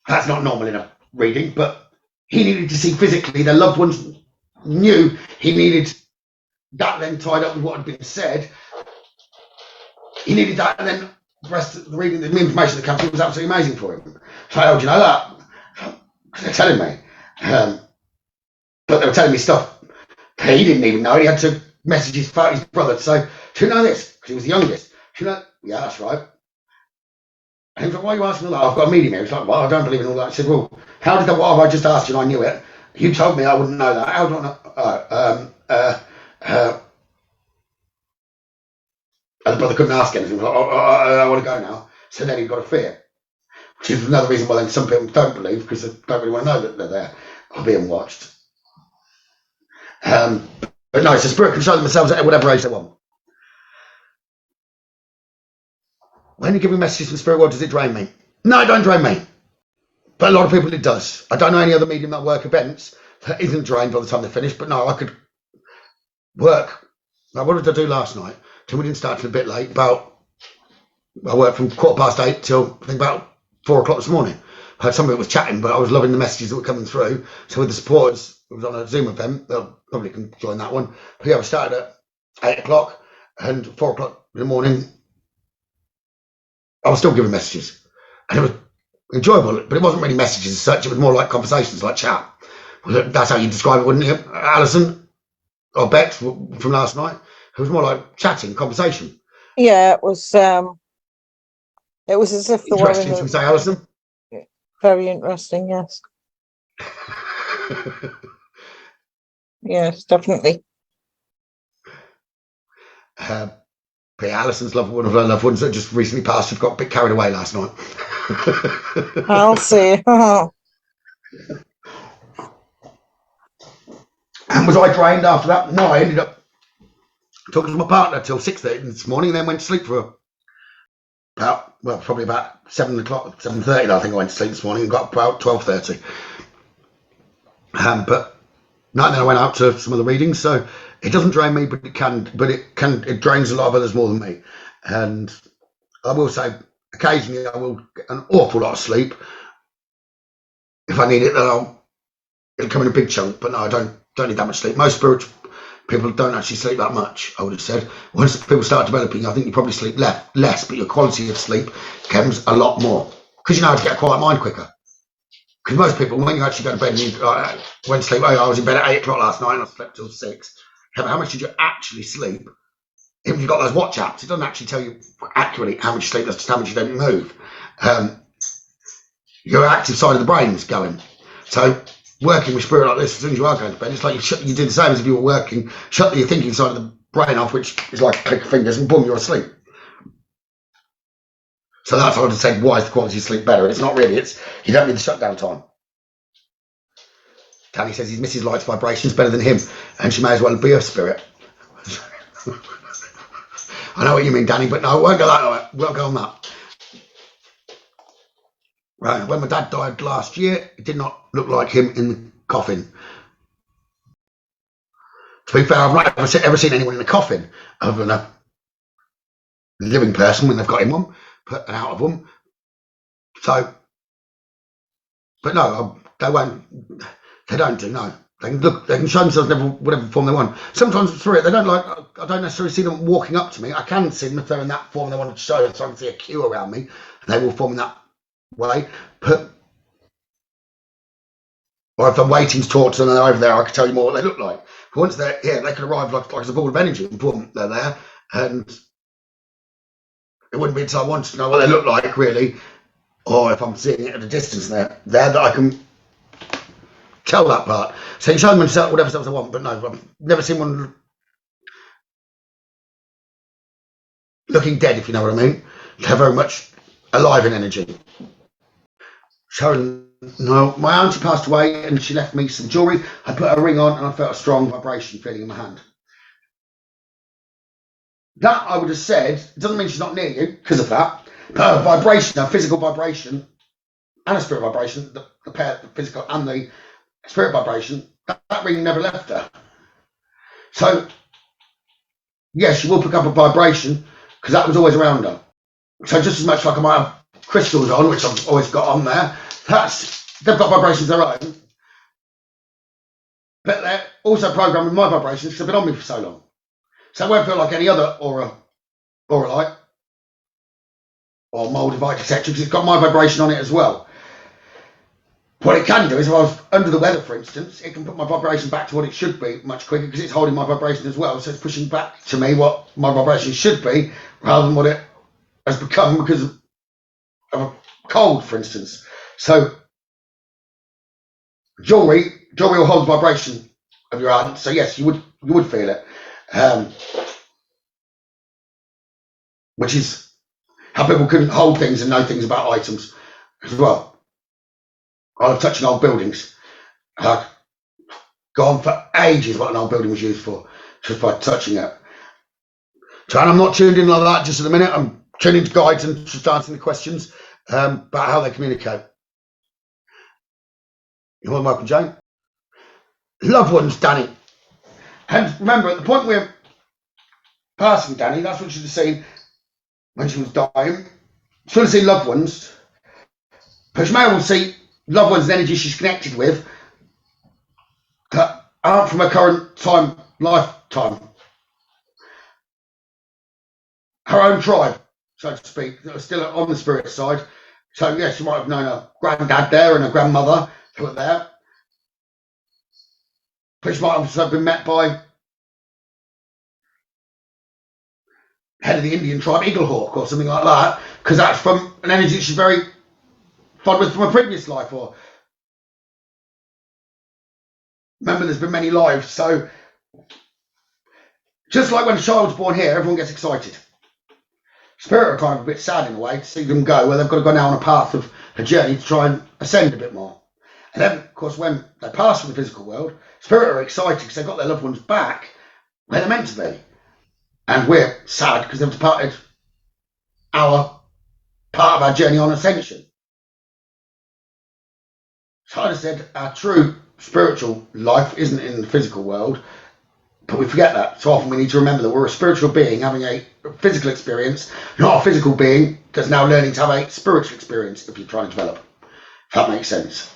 That's not normal in a reading, but he needed to see physically their loved ones knew he needed that then tied up with what had been said. He needed that, and then the rest of the reading, the information that came through was absolutely amazing for him. So, oh, do you know that? They're telling me. But they were telling me stuff he didn't even know. He had to message his brother to say, do you know this? Because he was the youngest. Do you know? Yeah, that's right. And he was like, why are you asking all that? I've got a medium here. He's like, well, I don't believe in all that. I said, well, how did what have I just asked you and I knew it? You told me I wouldn't know that. How do I know? And the brother couldn't ask anything. He was like, I want to go now. So then he got a fear, which is another reason why then some people don't believe, because they don't really want to know that they're there or being watched. But no, so spirit can show themselves at whatever age they want. When you give me messages from the spirit world, does it drain me? No, it don't drain me. But a lot of people it does. I don't know any other medium that work events that isn't drained by the time they finish, but no, I could work. Now, what did I do last night? We didn't start till a bit late. I worked from 8:15 till I think about 4 o'clock this morning. I had somebody that was chatting, but I was loving the messages that were coming through. So with the supporters, it was on a Zoom event. They'll probably can join that one. But yeah, we started at 8 o'clock, and 4 o'clock in the morning, I was still giving messages, and it was enjoyable, but it wasn't really messages as such. It was more like conversations, like chat. That's how you describe it, wouldn't you, Alison or Bex from last night? It was more like chatting, conversation. Yeah, it was as if the interesting. Should we say, Alison? Very interesting, yes. Yes, definitely. Alison's one of her loved ones that just recently passed, got a bit carried away last night. I'll see. And was I drained after that? No, I ended up talking to my partner till 6:30 this morning, and then went to sleep for probably about 7 o'clock, 7:30. I think I went to sleep this morning and got up about 12:30. But no, then I went out to some of the readings, so it doesn't drain me, but it drains a lot of others more than me. And I will say, occasionally I will get an awful lot of sleep. If I need it, then it'll come in a big chunk. But no, I don't need that much sleep. Most spiritual people don't actually sleep that much, I would have said. Once people start developing, I think you probably sleep less, but your quality of sleep becomes a lot more, because you know how to get a quiet mind quicker. Because most people, when you actually go to bed and you went to sleep, I was in bed at 8 o'clock last night and I slept till 6. How much did you actually sleep? If you've got those watch apps, it doesn't actually tell you accurately how much you sleep, that's just how much you don't move. Your active side of the brain is going. So working with spirit like this, as soon as you are going to bed, it's like you do the same as if you were working, shut your thinking side of the brain off, which is like click of fingers, and boom, you're asleep. So that's what I would say, why is the quality of sleep better? It's not really, you don't need the shutdown time. Danny says his missus likes vibrations better than him, and she may as well be a spirit. I know what you mean, Danny, but no, we won't go that way. We won't go on that. Right, when my dad died last year, it did not look like him in the coffin. To be fair, I've not ever seen anyone in a coffin other than a living person when they've got in one, put out of them. So, but no, they won't. They don't do, no. They can look, they can show themselves whatever form they want. Sometimes through it, they don't like, I don't necessarily see them walking up to me. I can see them if they're in that form they want to show, so I can see a queue around me, and they will form in that way. But, or if I'm waiting to talk to them and they're over there, I can tell you more what they look like. But once they're here, they can arrive like as a ball of energy, and boom, they're there. And it wouldn't be until I wanted to know what they look like, really, or if I'm seeing it at a distance there that I can tell that part. So you show them themselves whatever stuff they want, but no, I've never seen one looking dead, if you know what I mean. They're very much alive in energy. Sharon, no, my auntie passed away and she left me some jewellery. I put a ring on and I felt a strong vibration feeling in my hand. That I would have said, it doesn't mean she's not near you because of that, but a vibration, a physical vibration and a spirit vibration, the pair, the physical and the spirit vibration, that ring never left her. So, yes, she will pick up a vibration because that was always around her. So just as much like I might have crystals on, which I've always got on there, they've got vibrations of their own, but they're also programming my vibrations because they've been on me for so long. So it won't feel like any other aura light or mold device, etc., because it's got my vibration on it as well. What it can do is if I was under the weather, for instance, it can put my vibration back to what it should be much quicker because it's holding my vibration as well. So it's pushing back to me what my vibration should be rather than what it has become because of a cold, for instance. So jewelry will hold the vibration of your aunt. So yes, you would feel it. Which is how people can hold things and know things about items as well. I love touching old buildings. I've gone for ages what an old building was used for, just by touching it. So, and I'm not tuned in like that just at the minute. I'm tuning to guides and just answering the questions about how they communicate. You're more than welcome, Jane. Loved ones, Danny. And remember, at the point we're passing Danny, that's what she was saying when she was dying. She would see loved ones, but she may well see loved ones and energy she's connected with that aren't from her current lifetime. Her own tribe, so to speak, that are still on the spirit side. So yes, you might have known her granddad there and her grandmother who were there. But she might have also been met by head of the Indian tribe, Eaglehawk, or something like that, because that's from an energy she's very fond with from a previous life. Or remember, there's been many lives, so just like when a child's born here, everyone gets excited. Spirit are kind of a bit sad in a way to see them go, where they've got to go now on a path of a journey to try and ascend a bit more. And then, of course, when they pass from the physical world, spirit are excited because they've got their loved ones back where they're meant to be. And we're sad because they've departed our part of our journey on ascension. So I just said our true spiritual life isn't in the physical world, but we forget that. So often we need to remember that we're a spiritual being having a physical experience, not a physical being that's now learning to have a spiritual experience if you're trying to develop. If that makes sense.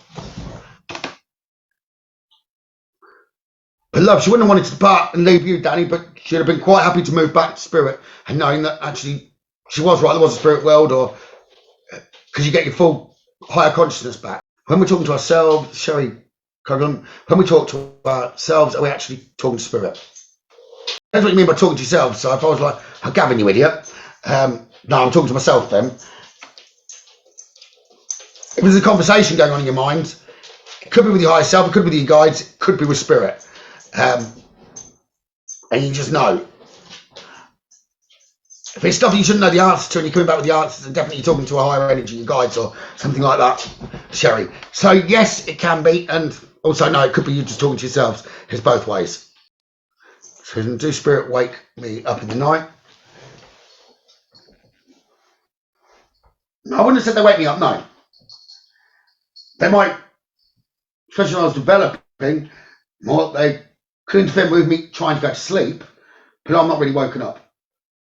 But love, she wouldn't have wanted to depart and leave you, Danny, but she'd have been quite happy to move back to spirit and knowing that actually she was right, there was a spirit world, or because you get your full higher consciousness back. When we're talking to ourselves, Sherry Coghlan, when we talk to ourselves, are we actually talking to spirit? That's what you mean by talking to yourself. So if I was like, oh, Gavin, you idiot. No, I'm talking to myself then. If there's a conversation going on in your mind, it could be with your higher self, it could be with your guides, it could be with spirit. And you just know. If it's stuff you shouldn't know the answer to and you're coming back with the answers, then definitely you're talking to a higher energy, your guides or something like that, Sherry. So yes, it can be, and Also, no, it could be you just talking to yourselves. It's both ways. So, do spirit wake me up in the night? No, I wouldn't have said they wake me up, no. They might, especially when I was developing, they could interfere with me trying to go to sleep, but I'm not really woken up.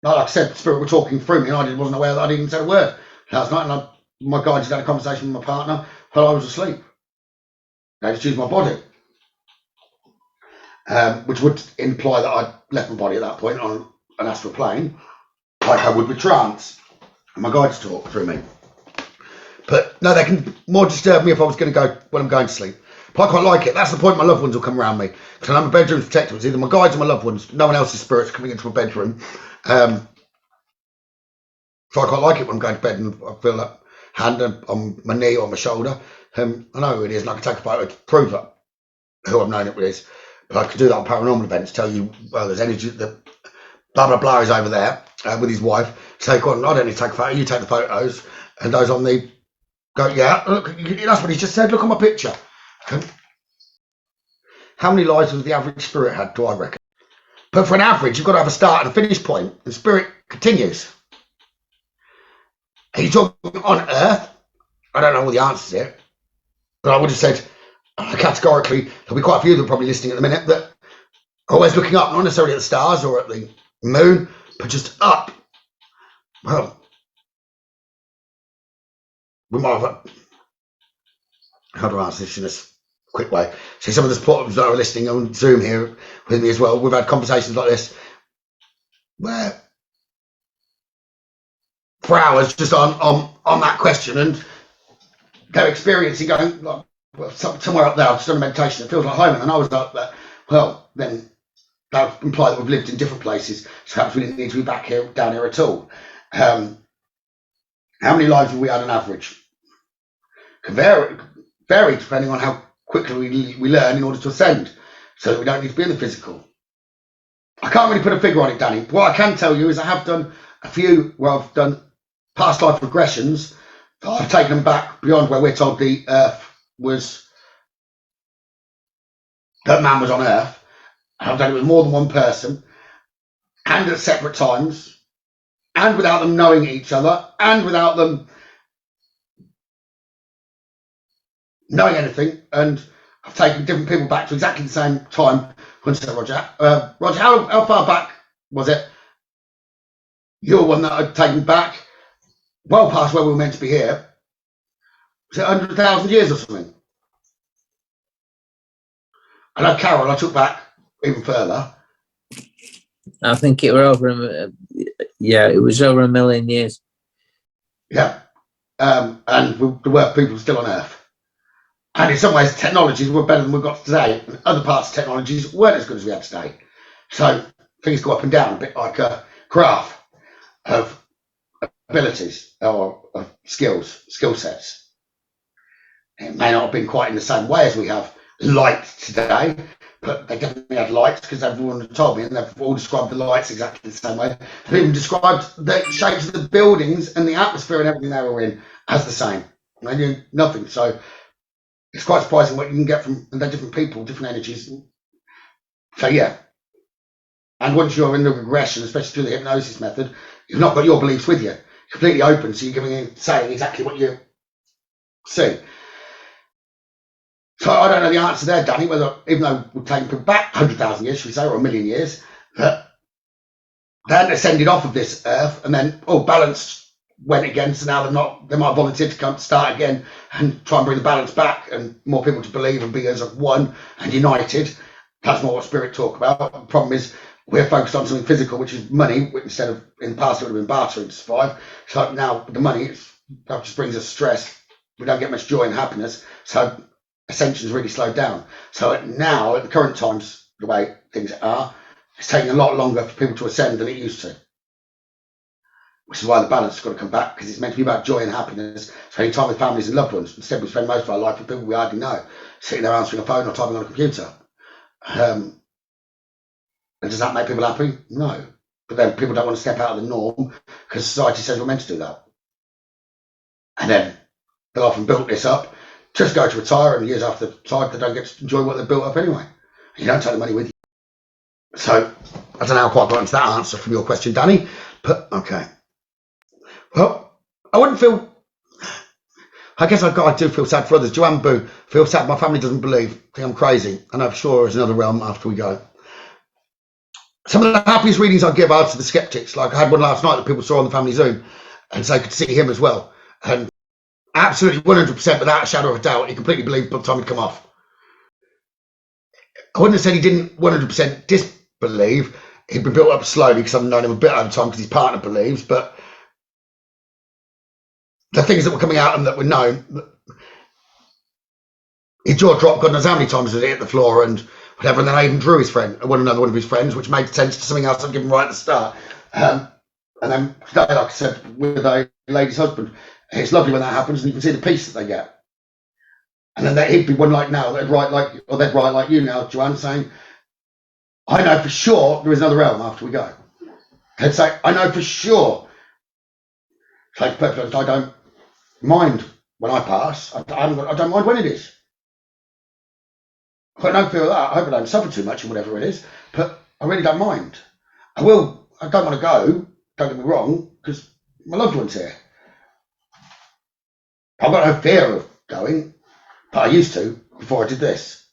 Like I said, spirit were talking through me, and I wasn't aware that I didn't even say a word last night. And my guide just had a conversation with my partner while I was asleep. They just used my body, which would imply that I'd left my body at that point on an astral plane, like I would with trance. And my guides talk through me. But no, they can more disturb me if I was going to go when I'm going to sleep. But I quite like it. That's the point my loved ones will come around me. Because I'm a bedroom protector. It's either my guides or my loved ones. No one else's spirits coming into my bedroom. So I quite like it when I'm going to bed and I feel that hand on my knee or my shoulder. I know who it is and I can take a photo to prove that who I've known it is. But I could do that on paranormal events, tell you, well, there's energy, that blah, blah, blah is over there with his wife. So go on, I don't need to take a photo, you take the photos. And those on the, go, yeah, look, that's what he just said, look on my picture. How many lives has the average spirit had, do I reckon? But for an average, you've got to have a start and a finish point, and spirit continues. Are you talking on Earth? I don't know all the answers here, but I would have said categorically, there'll be quite a few that are probably listening at the minute that are always looking up, not necessarily at the stars or at the moon, but just up. Well, we might have, how do I answer this in a quick way? See, some of the supporters that are listening on Zoom here with me as well, we've had conversations like this where for hours just on that question, and they're experiencing going like, well, somewhere up there. I've just done a meditation. It feels like home, and I was up there. Well, then that would imply that we've lived in different places. So perhaps we didn't need to be back here, down here at all. How many lives have we had on average? Can vary depending on how quickly we learn in order to ascend, so that we don't need to be in the physical. I can't really put a figure on it, Danny. What I can tell you is I have done a few where I've done past life regressions. I've taken them back beyond where we're told the Earth was, that man was on Earth. I've done it with more than one person, and at separate times, and without them knowing each other, and without them knowing anything. And I've taken different people back to exactly the same time. Roger, how far back was it? You're one that I'd taken back well past where we were meant to be here. Was it 100,000 years or something? I know Carol, I took back even further. I think it were over, it was over 1 million years. Yeah, and there were people still on Earth. And in some ways, technologies were better than we've got today. And other parts of technologies weren't as good as we have today. So things go up and down, a bit like a graph of abilities or of skill sets. It may not have been quite in the same way as we have light today, but they definitely had lights because everyone had told me, and they've all described the lights exactly the same way. They've even described the shapes of the buildings and the atmosphere and everything they were in as the same. And they knew nothing. So it's quite surprising what you can get from, and they're different people, different energies. So yeah. And once you're in the regression, especially through the hypnosis method, you've not got your beliefs with you. You're completely open, so you're saying exactly what you see. So I don't know the answer there, Danny, whether, even though we're taking people back 100,000 years, should we say, or 1 million years, that they hadn't ascended off of this Earth, and then balance went again, so now they might have volunteered to come start again and try and bring the balance back and more people to believe and be as of one and united. That's more what spirit talk about. The problem is we're focused on something physical, which is money, instead of in the past it would have been bartering to survive. So now the money, that just brings us stress. We don't get much joy and happiness. So ascension's really slowed down. So now, at the current times, the way things are, it's taking a lot longer for people to ascend than it used to. Which is why the balance has got to come back, because it's meant to be about joy and happiness, spending time with families and loved ones. Instead, we spend most of our life with people we hardly know, sitting there answering a phone or typing on a computer. And does that make people happy? No. But then people don't want to step out of the norm because society says we're meant to do that. And then they've often built this up just go to retire, and years after retired, they don't get to enjoy what they've built up anyway. You don't take the money with you. So I don't know how I quite got into that answer from your question, Danny, but okay. Well, I wouldn't feel, I guess I do feel sad for others. Joanne Boo, feel sad my family doesn't believe, think I'm crazy. I know for sure there's another realm after we go. Some of the happiest readings I give are to the skeptics. Like I had one last night that people saw on the family Zoom, and so I could see him as well. And absolutely 100%, without a shadow of a doubt, he completely believed by the time he'd come off. I wouldn't have said he didn't 100% disbelieve. He'd been built up slowly because I've known him a bit over time because his partner believes, but the things that were coming out and that were known, his jaw dropped, God knows how many times did it hit the floor and whatever, and then I even drew his friend, another one of his friends, which made sense to something else I'd given right at the start. And then today, like I said, with a lady's husband, it's lovely when that happens and you can see the peace that they get. And then he'd be one like now, they'd write like you now, Joanne, saying, I know for sure there is another realm after we go. They'd say, I know for sure. Like, I don't mind when I pass. I don't mind when it is. I don't feel that. I hope I don't suffer too much in whatever it is, but I really don't mind. I don't want to go, don't get me wrong, because my loved one's here. I've got no fear of going, but I used to before I did this.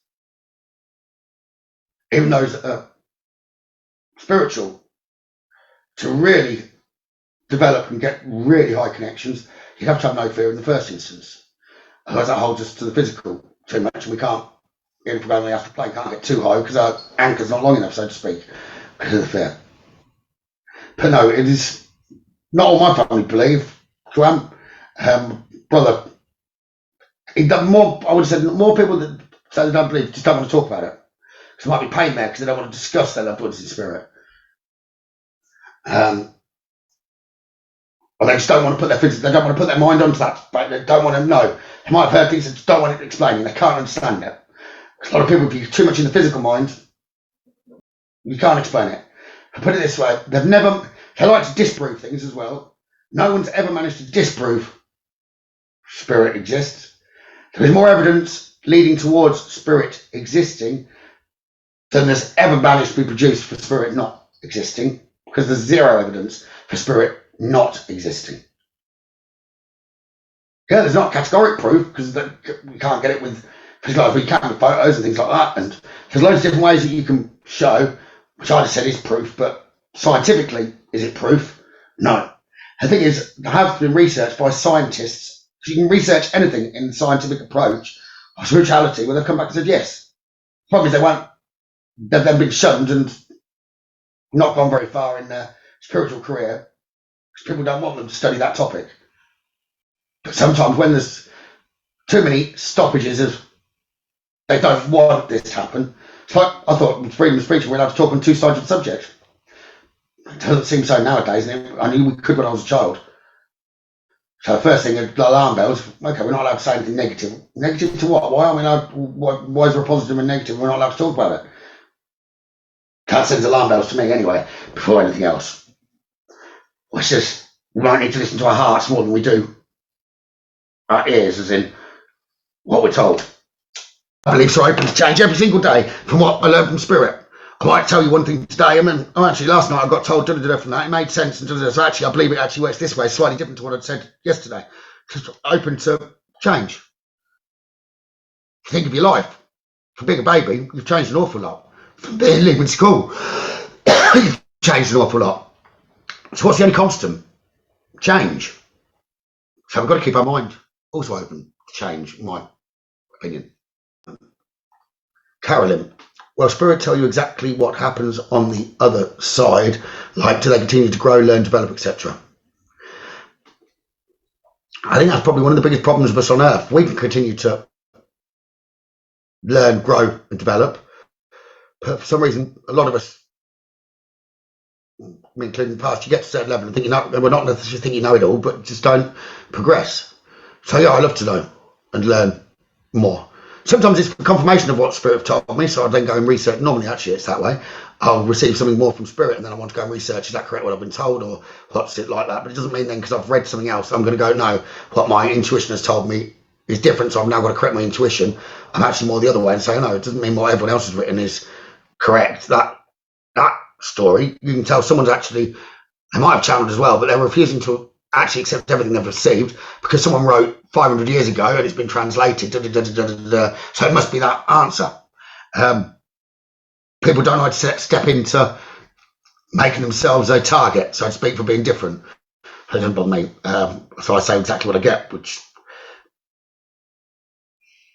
Even those that are spiritual, to really develop and get really high connections, you'd have to have no fear in the first instance. Otherwise that holds us to the physical too much, and we can't, if we're going on the astral plane, can't get too high because our anchor's not long enough, so to speak, because of the fear. But no, it is not all my family believe. Joanne, brother, I would have said more people that say they don't believe just don't want to talk about it. Because there might be pain there because they don't want to discuss their loved ones in spirit. Or they just don't want to they don't want to put their mind onto that, but they don't want to know. They might have heard things that just don't want it explaining, they can't understand it. Because a lot of people, if you're too much in the physical mind, you can't explain it. I put it this way, they like to disprove things as well. No one's ever managed to disprove spirit exists. There is more evidence leading towards spirit existing than there's ever managed to be produced for spirit not existing, because there's zero evidence for spirit not existing. Yeah, there's not categoric proof because we can't get it with physical life. We can with photos and things like that, and there's loads of different ways that you can show, which I just said is proof, but scientifically, is it proof? No. The thing is, there have been research by scientists. You can research anything in the scientific approach of spirituality where they've come back and said yes. The problem is they've then been shunned and not gone very far in their spiritual career because people don't want them to study that topic. But sometimes when there's too many stoppages of they don't want this to happen, it's like I thought with freedom of speech we're allowed to talk on two sides of the subject. It doesn't seem so nowadays, and I knew we could when I was a child. So the first thing, alarm bells. Okay, we're not allowed to say anything negative. Negative to what? Why aren't we allowed? Why is there a positive and negative? We're not allowed to talk about it. That sends alarm bells to me anyway, before anything else. It's just we might need to listen to our hearts more than we do our ears, as in what we're told. I believe so open to change every single day from what I learned from spirit. I might tell you one thing today, actually last night I got told from that, it made sense, and so actually I believe it actually works this way, slightly different to what I'd said yesterday. Just open to change. If you think of your life, from being a baby, you've changed an awful lot. From being leaving school, you've changed an awful lot. So what's the only constant? Change. So we've got to keep our mind also open to change, in my opinion. Carolyn. Well, spirit tell you exactly what happens on the other side, like do they continue to grow, learn, develop, etc. I think that's probably one of the biggest problems of us on Earth. We can continue to learn, grow, and develop, but for some reason, a lot of us, including the past, you get to a certain level and think we're not necessarily think you know it all, but just don't progress. So yeah, I love to know and learn more. Sometimes it's confirmation of what spirit have told me, so I then go and research. Normally, actually, it's that way. I'll receive something more from spirit, and then I want to go and research, is that correct, what I've been told, or what's it like that? But it doesn't mean then, because I've read something else, I'm going to go, no, what my intuition has told me is different. So I've now got to correct my intuition. I'm actually more the other way and say, no, it doesn't mean what everyone else has written is correct. That story, you can tell someone's actually, they might have channeled as well, but they're refusing to actually accept everything they've received because someone wrote 500 years ago and it's been translated. So it must be that answer. People don't like to step into making themselves a target, so to speak, for being different. It doesn't bother me. So I say exactly what I get, which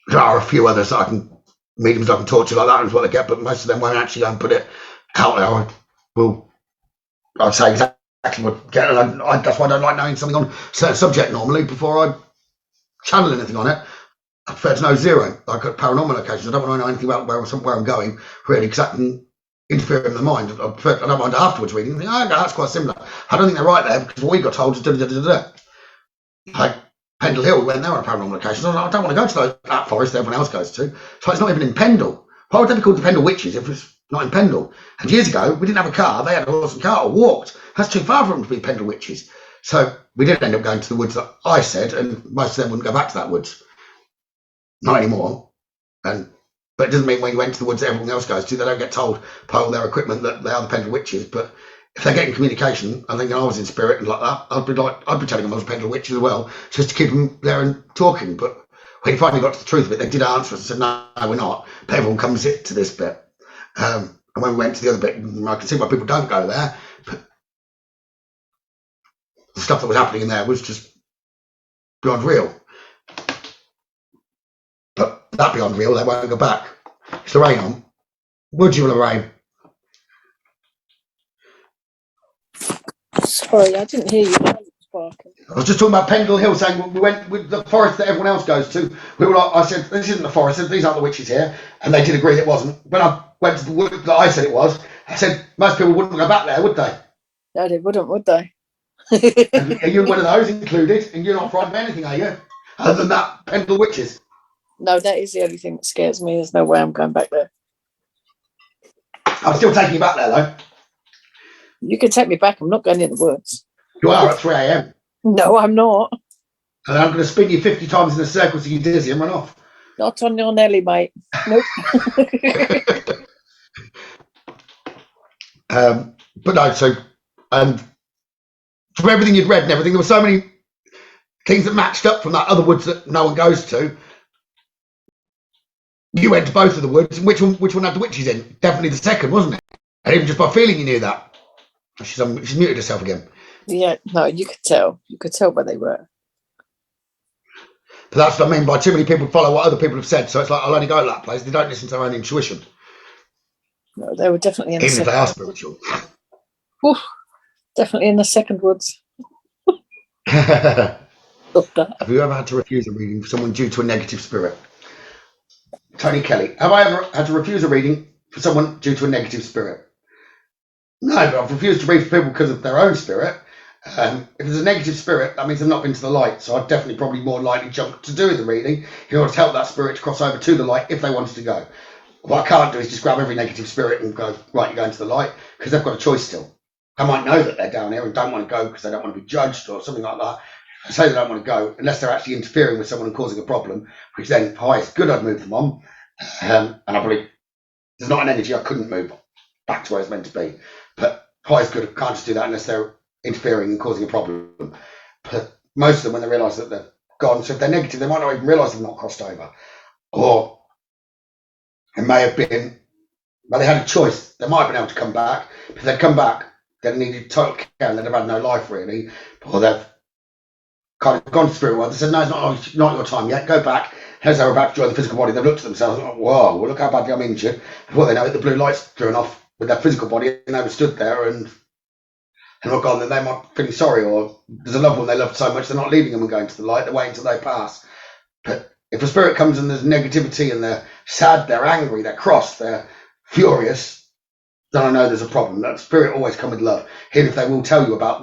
there are a few others that mediums I can talk to like that is what they get, but most of them won't actually go and put it out there. I'd say exactly what I get, and that's why I don't like knowing something on a certain subject normally before I channel anything on it. I prefer to know zero, like at paranormal locations. I don't want to know anything about where I'm going, really, because that can interfere in the mind. I don't mind afterwards reading. Think, oh, that's quite similar. I don't think they're right there because what we got told is like Pendle Hill. We went there on a paranormal location. I don't want to go to that forest that everyone else goes to. So it's not even in Pendle. Why would they be called the Pendle Witches if it's not in Pendle? And years ago, we didn't have a car. They had a horse and cart or walked. That's too far for them to be Pendle Witches. So we did end up going to the woods that I said, and most of them wouldn't go back to that woods. Not anymore. But it doesn't mean when you went to the woods that everyone else goes to, they don't get told by all their equipment that they are the Pendle Witches. But if they're getting communication, I think I was in spirit and like that, I'd be telling them I was a Pendle Witch as well, just to keep them there and talking. But when you finally got to the truth of it, they did answer us and said, no, we're not. But everyone comes to this bit. And when we went to the other bit, I can see why people don't go there. But the stuff that was happening in there was just beyond real. But that beyond real, they won't go back. Is the rain on? Would you will rain? Sorry, I didn't hear you. I was just talking about Pendle Hill, saying we went with the forest that everyone else goes to. We were like, I said, this isn't the forest, these aren't the witches here. And they did agree it wasn't. When I went to the wood that I said it was, I said, most people wouldn't go back there, would they? No, they wouldn't, would they? Are you one of those included? And you're not frightened of anything, are you? Other than that, Pendle Witches. No, that is the only thing that scares me. There's no way I'm going back there. I'm still taking you back there, though. You can take me back. I'm not going in the woods. You are at 3 a.m. No, I'm not. And I'm going to spin you 50 times in a circle so you dizzy and run off. Not on your Nelly, mate. Nope. But no, so from everything you'd read and everything, there were so many things that matched up from that other woods that no one goes to. You went to both of the woods, and which one had the witches in? Definitely the second, wasn't it? And even just by feeling, you knew that. She's muted herself again. Yeah, no, you could tell. You could tell where they were. But that's what I mean by too many people follow what other people have said. So it's like, I'll only go to that place. They don't listen to their own intuition. No, they were definitely in the even if second. they are spiritual. Oof, definitely in the second woods. Have you ever had to refuse a reading for someone due to a negative spirit? Tony Kelly, have I ever had to refuse a reading for someone due to a negative spirit? No, but I've refused to read for people because of their own spirit. If there's a negative spirit, that means they've not been to the light. So I'd definitely probably more likely jump to do the reading in order to help that spirit to cross over to the light if they wanted to go. What I can't do is just grab every negative spirit and go, right, you're going to the light, because they've got a choice still. I might know that they're down here and don't want to go because they don't want to be judged or something like that. I say they don't want to go unless they're actually interfering with someone and causing a problem, which then, hi, it's good I'd move them on. And I believe there's not an energy I couldn't move back to where it's meant to be. But hi is good, I can't just do that unless they're interfering and causing a problem. But most of them, when they realise that they're gone, so if they're negative, they might not even realise they've not crossed over. Or it may have been, well, they had a choice. They might have been able to come back. But if they'd come back, they'd needed total care and they'd have had no life really. Or they've kind of gone to the spirit world. They said, no, it's not your time yet. Go back. As they were about to join the physical body, they've looked at themselves and, whoa, well, look how badly I'm injured. Before they know it, the blue light's driven off with their physical body and they were stood there and not gone. Then they might be feeling sorry, or there's a loved one they loved so much they're not leaving them and going to the light. They're waiting until they pass. But if a spirit comes and there's negativity and they're sad, they're angry, they're cross, they're furious, then I know there's a problem. That spirit always come with love, even if they will tell you about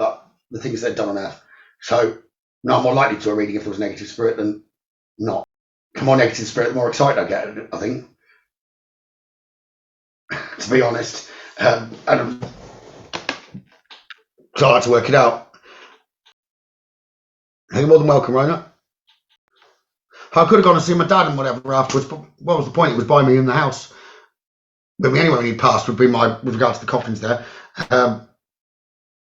the things they've done on earth. So no, I'm more likely to a reading if there was a negative spirit than not. The more negative spirit, the more excited I get, I think. To be honest. And so I like to work it out. You're more than welcome, Rona. I could have gone and seen my dad and whatever afterwards, but what was the point? It was by me in the house. But anyway, when he passed would be with regard to the coffins there.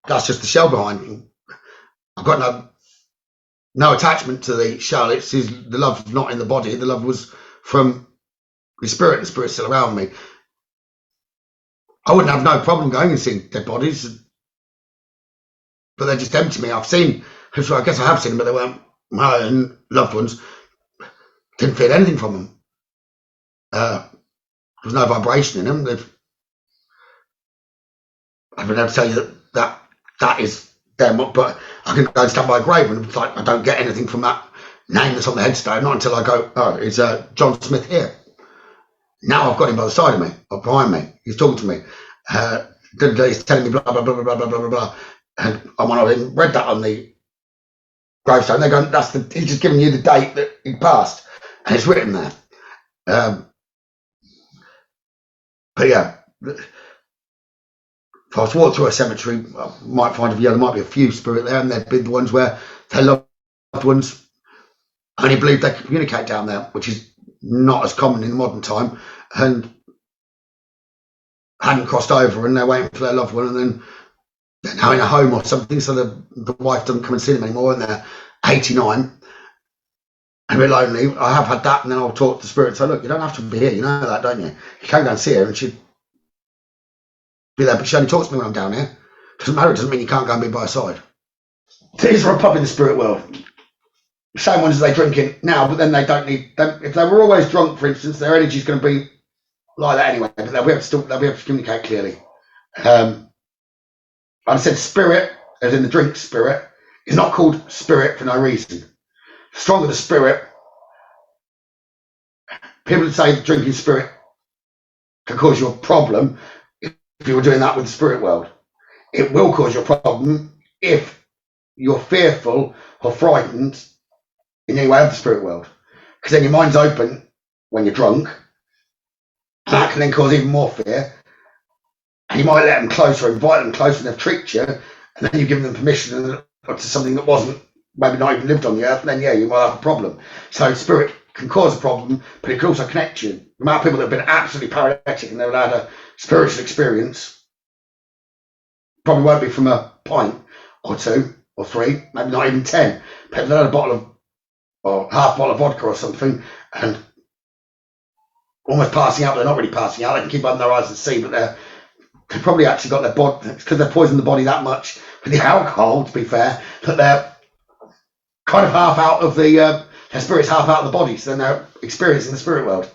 That's just the shell behind me. I've got no attachment to the shell. The love was not in the body. The love was from the spirit. The spirit's still around me. I wouldn't have no problem going and seeing dead bodies, but they're just empty me. I guess I have seen them, but they weren't my own loved ones. Didn't feel anything from them. There was no vibration in them. I've been able to tell you that is them, but I can go and stand by a grave and it's like I don't get anything from that name that's on the headstone, not until I go, oh, it's John Smith here. Now I've got him by the side of me, or behind me. He's talking to me. He's telling me blah, blah, blah, blah, blah, blah, blah. And when I read that on the gravestone, they're going, he's just giving you the date that he passed. And it's written there. But yeah, if I was to walk through a cemetery, I might find there might be a few spirit there, and there'd be the ones where their loved ones only believe they can communicate down there, which is not as common in the modern time, and hadn't crossed over, and they're waiting for their loved one, and then they're now in a home or something, so the wife doesn't come and see them anymore, and they're 89 and we're lonely. I have had that, and then I'll talk to the spirit and say, look, you don't have to be here, you know that, don't you? You can go and see her, and she'd be there, but she only talks to me when I'm down here. Doesn't matter, it doesn't mean you can't go and be by her side. These are a pub in the spirit world. Same ones as they drink in now, but then they don't need them. If they were always drunk, for instance, their energy's going to be like that anyway, but they'll be able to communicate clearly. I said spirit, as in the drink spirit, is not called spirit for no reason. The stronger the spirit, people would say drinking spirit can cause you a problem if you were doing that with the spirit world. It will cause you a problem if you're fearful or frightened in any way of the spirit world, because then your mind's open when you're drunk, and that can then cause even more fear, and you might let them closer, invite them closer, and they've tricked you, and then you've given them permission to something that wasn't maybe not even lived on the earth, and then yeah, you might have a problem. So spirit can cause a problem, but it can also connect you. The amount of people that have been absolutely paralytic and they've had a spiritual experience probably won't be from a pint or two or three, maybe not even 10. People that had a bottle of or half bottle of vodka or something, and almost passing out, but they're not really passing out. They can keep open their eyes and see, but they've probably actually got their body, because they've poisoned the body that much with the alcohol, to be fair, that they're kind of half out of their spirit's half out of the body, so then they're experiencing the spirit world,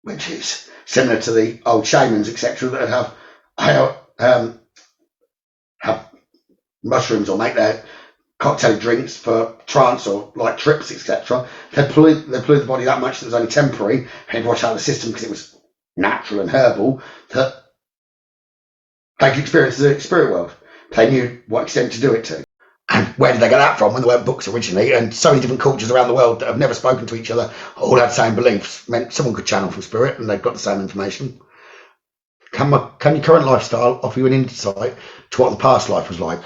which is similar to the old shamans, etc., that have mushrooms or make their cocktail drinks for trance or like trips, etc. They pollute the body that much that it was only temporary, and wash out the system because it was natural and herbal, that they could experience the spirit world. They knew what extent to do it to. And where did they get that from when there weren't books originally? And so many different cultures around the world that have never spoken to each other all had the same beliefs. Meant someone could channel from spirit and they've got the same information. Can your current lifestyle offer you an insight to what the past life was like?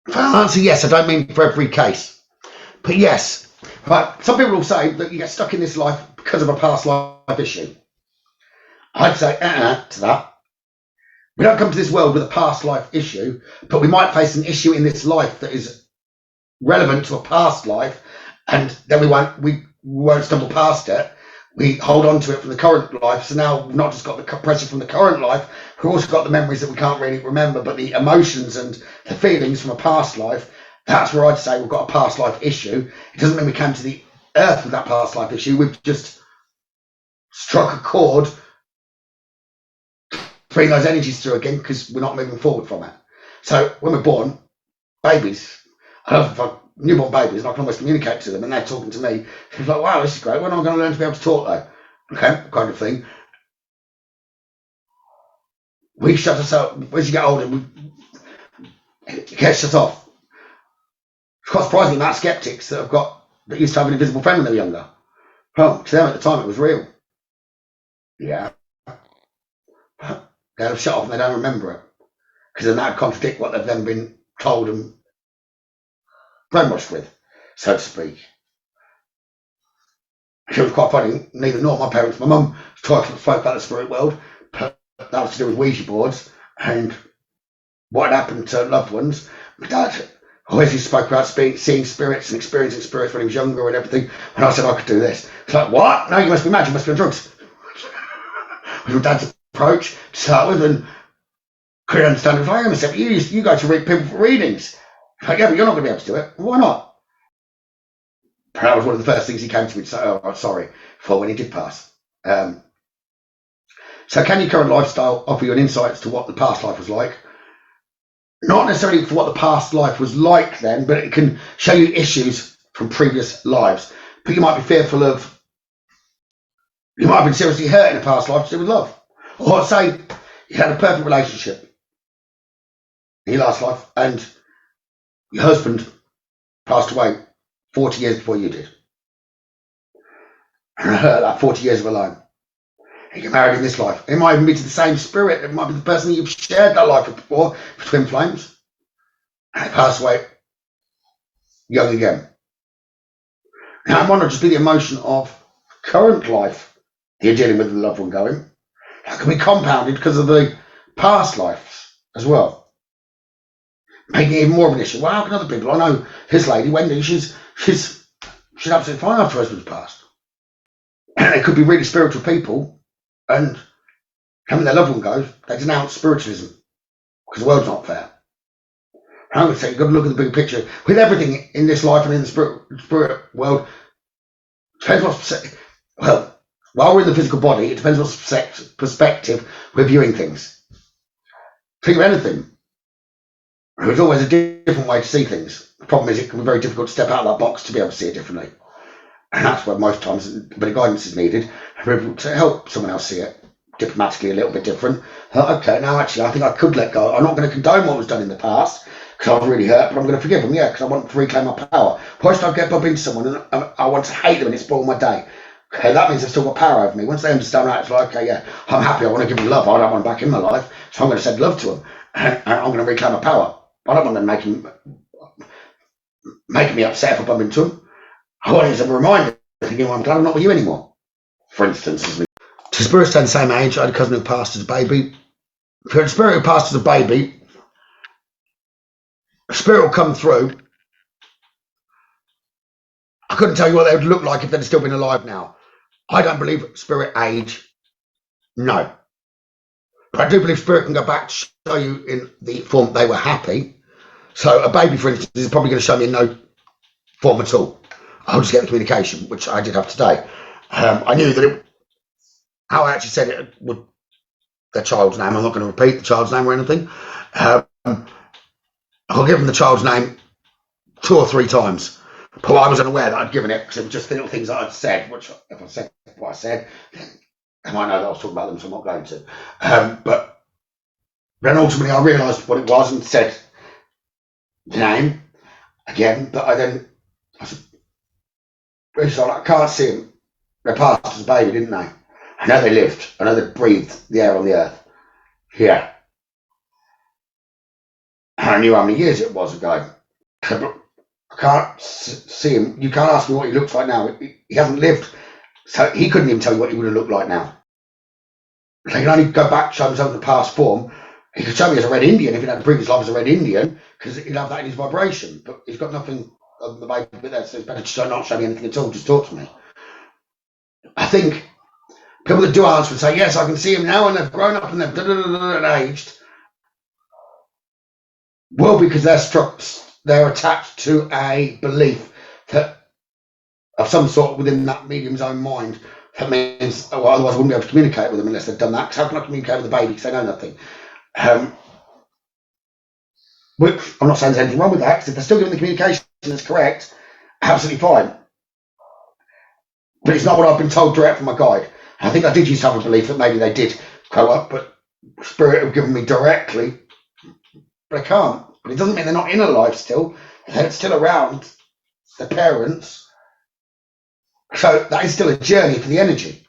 For an answer, yes. I don't mean for every case, but yes. But some people will say that you get stuck in this life because of a past life issue. I'd say to that. We don't come to this world with a past life issue, but we might face an issue in this life that is relevant to a past life, and then we won't stumble past it. We hold on to it from the current life. So now we've not just got the pressure from the current life, we've also got the memories that we can't really remember, but the emotions and the feelings from a past life. That's where I'd say we've got a past life issue. It doesn't mean we came to the earth with that past life issue. We've just struck a chord, bring those energies through again, because we're not moving forward from it. So when we're born, babies, newborn babies, and I can almost communicate to them, and they're talking to me. It's like, wow, this is great. When am I going to learn to be able to talk, though? Okay, kind of thing. We shut ourselves, as you get older, it gets shut off. It's quite surprising about skeptics that used to have an invisible friend when they were younger. Well, to them at the time it was real. Yeah. They have shut off and they don't remember it, because then that would contradict what they've then been told and brainwashed with. so to speak. It was quite funny. Neither nor my parents. My mum spoke about the spirit world, but that was to do with Ouija boards and what had happened to loved ones. My dad always spoke about seeing spirits and experiencing spirits when he was younger and everything. And I said I could do this. It's like, what? No, you must be mad. You must be on drugs. Was your dad's approach to start with, and couldn't understand it. I said, you go to read people for readings. Like, yeah, but you're not going to be able to do it. Why not? And that was one of the first things he came to me to say, oh, sorry, for when he did pass. So can your current lifestyle offer you an insight as to what the past life was like? Not necessarily for what the past life was like then, but it can show you issues from previous lives. But you might be fearful of, you might have been seriously hurt in a past life to do with love. Or say you had a perfect relationship in your last life and your husband passed away 40 years before you did. And like 40 years of alone. You get married in this life. It might even be to the same spirit. It might be the person that you've shared that life with before, for twin flames. And they pass away young again. Now, it might not just be the emotion of current life that you're dealing with the loved one going. That can be compounded because of the past lives as well. Making it even more of an issue. Well, how can other people? I know this lady, Wendy, she's absolutely fine after her husband's passed. And they could be really spiritual people, and when their loved one goes, they denounce spiritualism because the world's not fair. And I would say you've got to look at the bigger picture. With everything in this life and in the spirit world, depends what's, well, while we're in the physical body, it depends what perspective we're viewing things. Think of anything. There's always a different way to see things. The problem is it can be very difficult to step out of that box to be able to see it differently. And that's where most times a bit of guidance is needed to help someone else see it diplomatically a little bit different. Okay, now actually I think I could let go. I'm not going to condone what was done in the past because I was really hurt, but I'm going to forgive them, yeah, because I want to reclaim my power. Why should I get bump into someone and I want to hate them and it's spoiled my day? Okay, that means they've still got power over me. Once they understand that, it's like, okay, yeah, I'm happy, I want to give them love, I don't want them back in my life, so I'm going to send love to them and I'm going to reclaim my power. I don't want them making me upset if I bump into them. I want it as a reminder, thinking, well, I'm glad I'm not with you anymore. For instance, to spirits stay the same age, I had a cousin who passed as a baby. For a spirit who passed as a baby, a spirit will come through. I couldn't tell you what they would look like if they'd still been alive now. I don't believe spirit age, no. But I do believe spirit can go back to show you in the form they were happy. So a baby, for instance, is probably going to show me in no form at all. I'll just get the communication, which I did have today. I knew that how I actually said it with the child's name. I'm not going to repeat the child's name or anything. I'll give them the child's name 2 or 3 times. But I was unaware that I'd given it because it was just the little things that I'd said, which if I said what I said, they might know that I was talking about them, so I'm not going to. But then ultimately I realised what it was and said the name again, but I said, I can't see them. They passed as a baby, didn't they? I know they lived. I know they breathed the air on the earth. Yeah. I knew how many years it was ago. But I can't see him. You can't ask me what he looks like now. He hasn't lived. So he couldn't even tell you what he would have looked like now. They can only go back, show himself in the past form. He could show me as a Red Indian if he had a previous life as a Red Indian, because he'd have that in his vibration. But he's got nothing other than the baby bit there, so it's better to not show me anything at all, just talk to me. I think people that do answer would say, yes, I can see him now and they've grown up and they've and aged. Well, because they're attached to a belief that of some sort within that medium's own mind. That means, well, otherwise I wouldn't be able to communicate with them unless they've done that. Because how can I communicate with the baby because they know nothing? Which I'm not saying there's anything wrong with that, because if they're still giving the communication that's correct, absolutely fine. But it's not what I've been told direct from my guide. I think I did used to have a belief that maybe they did grow up, but spirit have given me directly, but I can't. But it doesn't mean they're not in a life still. They're still around their parents. So that is still a journey for the energy.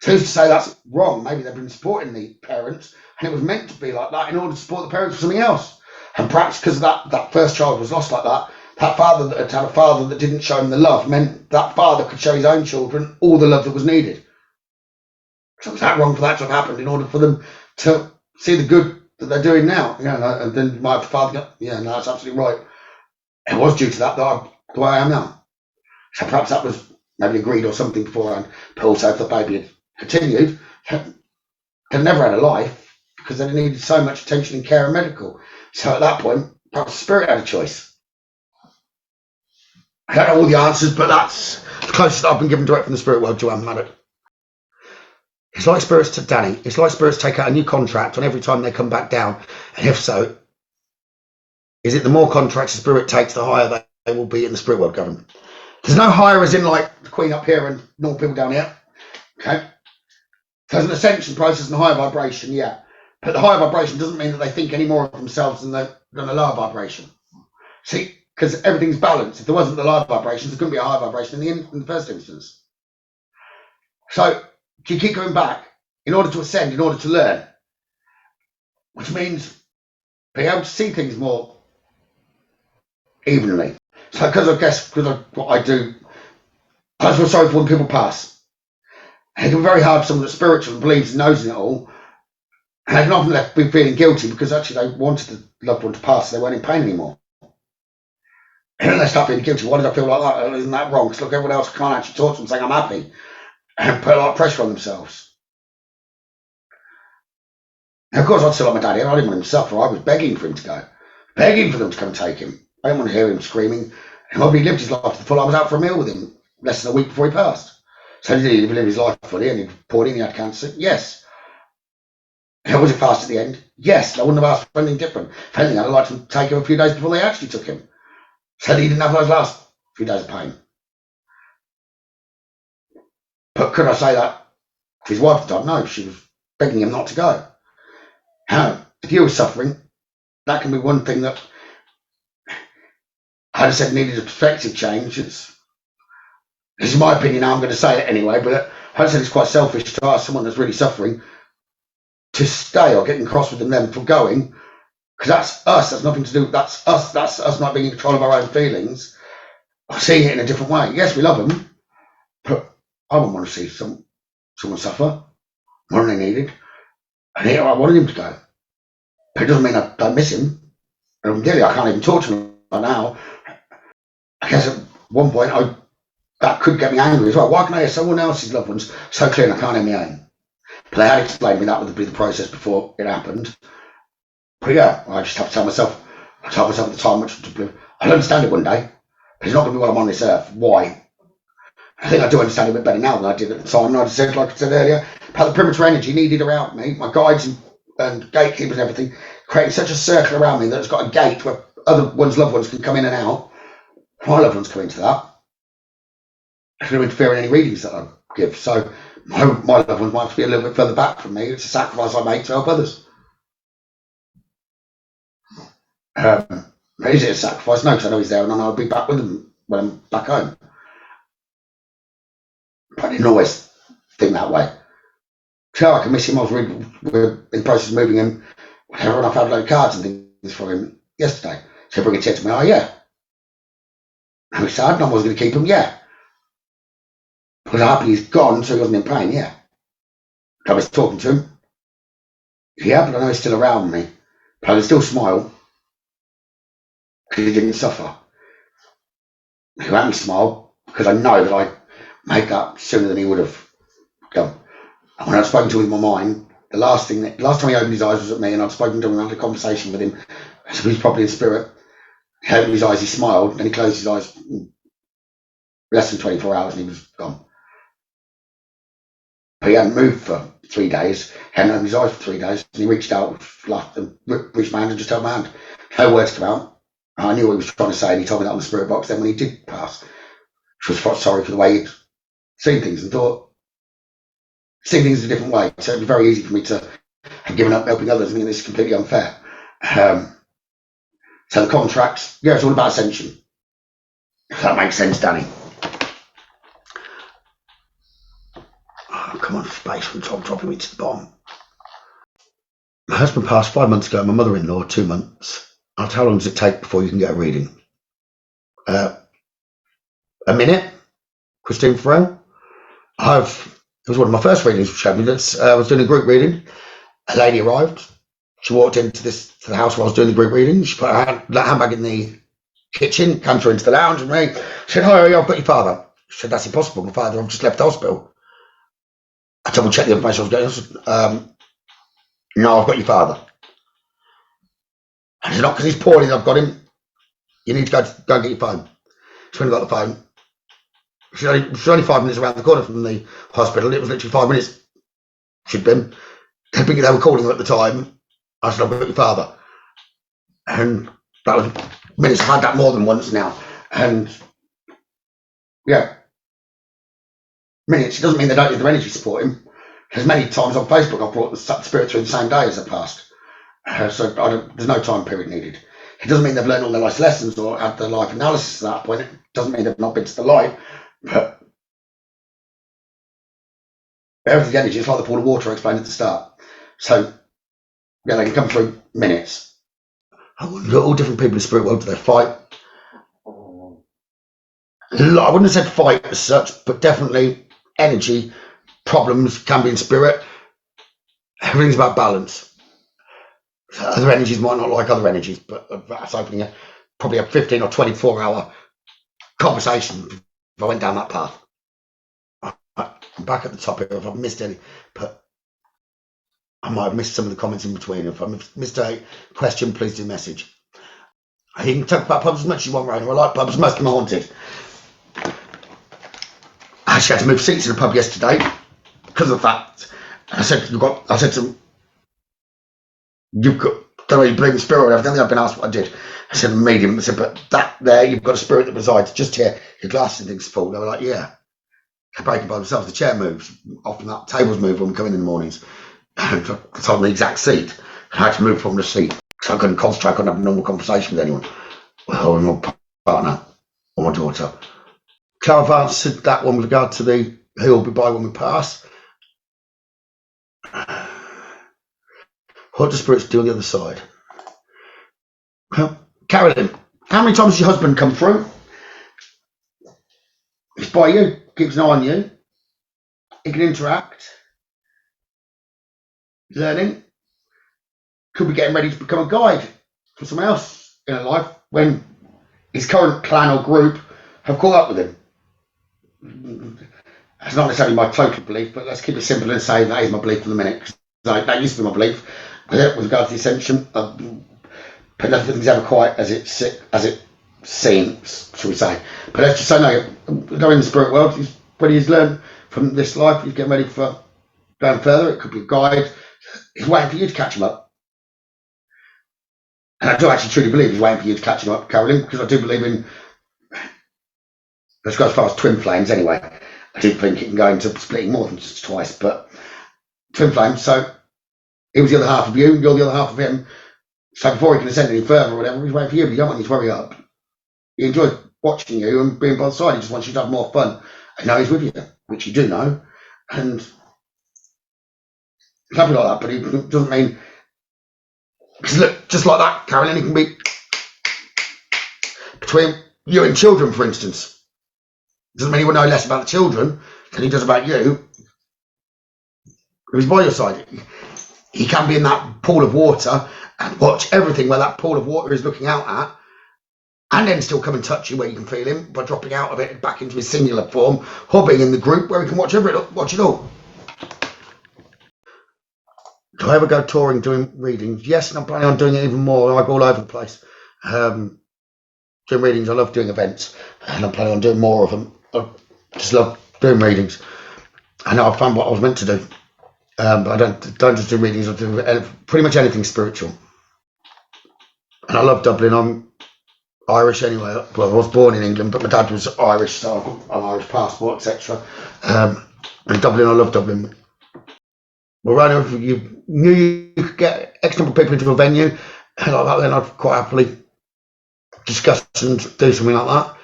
So who's to say that's wrong? Maybe they've been supporting the parents and it was meant to be like that in order to support the parents for something else. And perhaps because that first child was lost like that, that father that had a father that didn't show him the love meant that father could show his own children all the love that was needed. So was that wrong for that to have happened in order for them to see the good that they're doing now? And then my father go, yeah, no, that's absolutely right. It was due to that I'm the way I am now. So perhaps that was maybe agreed or something beforehand, but also if the baby had continued, they'd never had a life because they needed so much attention and care and medical. So at that point, perhaps the spirit had a choice. I don't know all the answers, but that's the closest I've been given direct from the spirit world to Maddox. It's like spirits to Danny. It's like spirits take out a new contract on every time they come back down. And if so, is it the more contracts the spirit takes, the higher they will be in the spirit world, Gavin? There's no higher as in like the Queen up here and normal people down here. Okay? There's an ascension process and a higher vibration, yeah. But the higher vibration doesn't mean that they think any more of themselves than a lower vibration. See, because everything's balanced. If there wasn't the lower vibrations, there couldn't be a higher vibration in the first instance. So you keep going back in order to ascend, in order to learn, which means being able to see things more evenly. So because of what I do, I feel sorry for when people pass. And it can be very hard for someone that's spiritual and believes and knows in it all. And they can often be feeling guilty because actually they wanted the loved one to pass, so they weren't in pain anymore. And then they start feeling guilty. Why did I feel like that? Isn't that wrong? Because look, everyone else can't actually talk to them saying I'm happy. And put a lot of pressure on themselves. And of course, I'd still like my daddy. I didn't want him to suffer. I was begging for him to go. Begging for them to come and take him. I didn't want to hear him screaming. And when he lived his life to the full, I was out for a meal with him less than a week before he passed. So did he live his life fully and he poured in, he had cancer? Yes. And was he fast at the end? Yes. I wouldn't have asked for anything different. If anything, I'd like to take him a few days before they actually took him. So that he didn't have those last few days of pain. But could I say that to his wife at the time? No, she was begging him not to go. Now, if you were suffering, that can be one thing that I just said needed a perspective change. This is my opinion now, I'm going to say it anyway, but I just said it's quite selfish to ask someone that's really suffering to stay or getting cross with them for going, because that's us, that's nothing to do, that's us not being in control of our own feelings, or seeing it in a different way. Yes, we love them, but I wouldn't want to see someone suffer more than they needed. And I wanted him to go. But it doesn't mean I don't miss him. And really, I can't even talk to him right now. I guess at one point, that could get me angry as well. Why can I hear someone else's loved ones so clear and I can't hear my own? But they had explained to me that would be the process before it happened. But yeah, I just have to tell myself at the time, I'll understand it one day. But it's not going to be while I'm on this earth. Why? I think I do understand it a bit better now than I did at the time. And I said, like I said earlier, about the perimeter energy needed around me, my guides and gatekeepers and everything, creating such a circle around me that it's got a gate where other one's loved ones can come in and out. My loved ones come into that. It's going to interfere in any readings that I give. So my loved ones might be a little bit further back from me. It's a sacrifice I make to help others. Is it a sacrifice? No, because I know he's there and I know I'll be back with him when I'm back home. But I didn't always think that way. So I can miss him. We're in the process of moving him. Whatever, and I found a load of cards and things for him yesterday. So bring it to me, oh yeah. And we sad, and I was going to keep him, yeah. Because I'm happy he's gone, so he wasn't in pain, yeah. I was talking to him. Yeah, but I know he's still around me. But I can still smile. Because he didn't suffer. He made me smile, because I know that I make up sooner than he would have gone. And when I'd spoken to him in my mind, the last time he opened his eyes was at me, and I'd spoken to him and had a conversation with him. So he was probably in spirit. He opened his eyes, he smiled, and he closed his eyes less than 24 hours and he was gone. But he hadn't moved for 3 days, he hadn't opened his eyes for 3 days, and he reached out, and reached my hand and just held my hand. No words came out. I knew what he was trying to say, and he told me that on the spirit box then when he did pass. Which was sorry for the way he'd seen things and thought, seeing things in a different way. So it'd be very easy for me to have given up helping others. I mean, this is completely unfair. So the contracts, yeah, it's all about ascension. If that makes sense, Danny. Oh, come on, space from top dropping me to the bottom. My husband passed 5 months ago, my mother-in-law 2 months. How long does it take before you can get a reading? a minute, Christine Farrell. It was one of my first readings which showed me this. I was doing a group reading. A lady arrived. She walked into the house while I was doing the group reading. She put her handbag in the kitchen, came through into the lounge and me. She said, "Hi, I've got your father." She said, "That's impossible. My father, I've just left the hospital." I double checked the information I was getting. I said, "No, I've got your father." And she said, "Not because he's poorly, I've got him. You need to go and get your phone." She went and got the phone. She's only 5 minutes around the corner from the hospital. It was literally 5 minutes. She'd been. They were calling her at the time. I said, "I've got your father." And that was minutes. I've had that more than once now. And yeah, minutes. It doesn't mean they don't need their energy support him. There's many times on Facebook I've brought the spirit through the same day as I passed. So there's no time period needed. It doesn't mean they've learned all their life lessons or had their life analysis at that point. It doesn't mean they've not been to the light. But everything's energy. It's like the pool of water I explained at the start. So yeah, they can come through minutes. All different people in the spirit world, do they fight? I wouldn't have said fight as such, but definitely energy problems can be in spirit. Everything's about balance. Other energies might not like other energies, but that's opening probably a 15 or 24 hour conversation if I went down that path. I'm back at the top here if I've missed any, but I might have missed some of the comments in between. If I missed a question, please do message. You can talk about pubs as much as you want, Rona. I like pubs, most of them are haunted. I actually had to move seats in a pub yesterday because of that. I said to them, "You've got, don't know you believe in spirit or everything." I've been asked what I did. I said, "I'm a medium." I said, "But that there, you've got a spirit that resides just here. Your glasses and things fall." They were like, "Yeah." They're breaking by themselves. The chair moves. Often that tables move when we come in the mornings. It's on the exact seat. I had to move from the seat. So I couldn't concentrate, I couldn't have a normal conversation with anyone. Well, my partner or my daughter. Clara I've answered that one with regard to who will be by when we pass. What do spirits do on the other side? Carolyn, how many times has your husband come through? He's by you, keeps an eye on you. He can interact. Learning. Could be getting ready to become a guide for someone else in her life when his current clan or group have caught up with him. That's not necessarily my total belief, but let's keep it simple and say that is my belief for the minute. That used to be my belief with regard to the ascension. But nothing's ever quite as it seems, shall we say. But let's just say no, go in the spirit world. He's learned from this life. He's getting ready for going further. It could be a guide. He's waiting for you to catch him up. And I do actually truly believe he's waiting for you to catch him up, Carolyn, because I do believe in, let's go as far as twin flames anyway. I do think it can go into splitting more than just twice, but twin flames. So he was the other half of you, you're the other half of him. So before he can ascend any further or whatever, he's waiting for you, but you don't want you to worry up. He enjoys watching you and being by the side. He just wants you to have more fun. And now he's with you, which you do know. And it's happy like that, but it doesn't mean, because look, just like that, Carolyn, he can be between you and children, for instance. Doesn't mean he will know less about the children than he does about you. He's by your side. He can be in that pool of water and watch everything where that pool of water is looking out at, and then still come and touch you where you can feel him by dropping out of it back into his singular form, or being in the group where he can watch it all. Do I ever go touring, doing readings? Yes, and I'm planning on doing it even more. I go all over the place. Doing readings, I love doing events, and I'm planning on doing more of them. I just love doing readings. I know I found what I was meant to do, but I don't just do readings. I do pretty much anything spiritual. And I love Dublin. I'm Irish anyway. Well, I was born in England, but my dad was Irish, so I've got an Irish passport, etc. And Dublin, I love Dublin. Well, Rona, if you knew you could get X number of people into a venue like that, then I'd quite happily discuss and do something like that.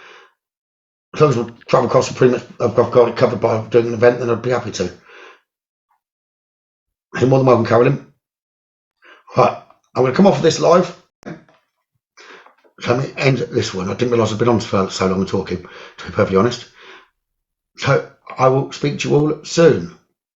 As long as we travel costs are pretty much, I've got it covered by doing an event, then I'd be happy to. You're more than welcome, Carolyn. Right, I'm going to come off of this live. So let me end this one. I didn't realise I've been on for so long and talking, to be perfectly honest. So I will speak to you all soon.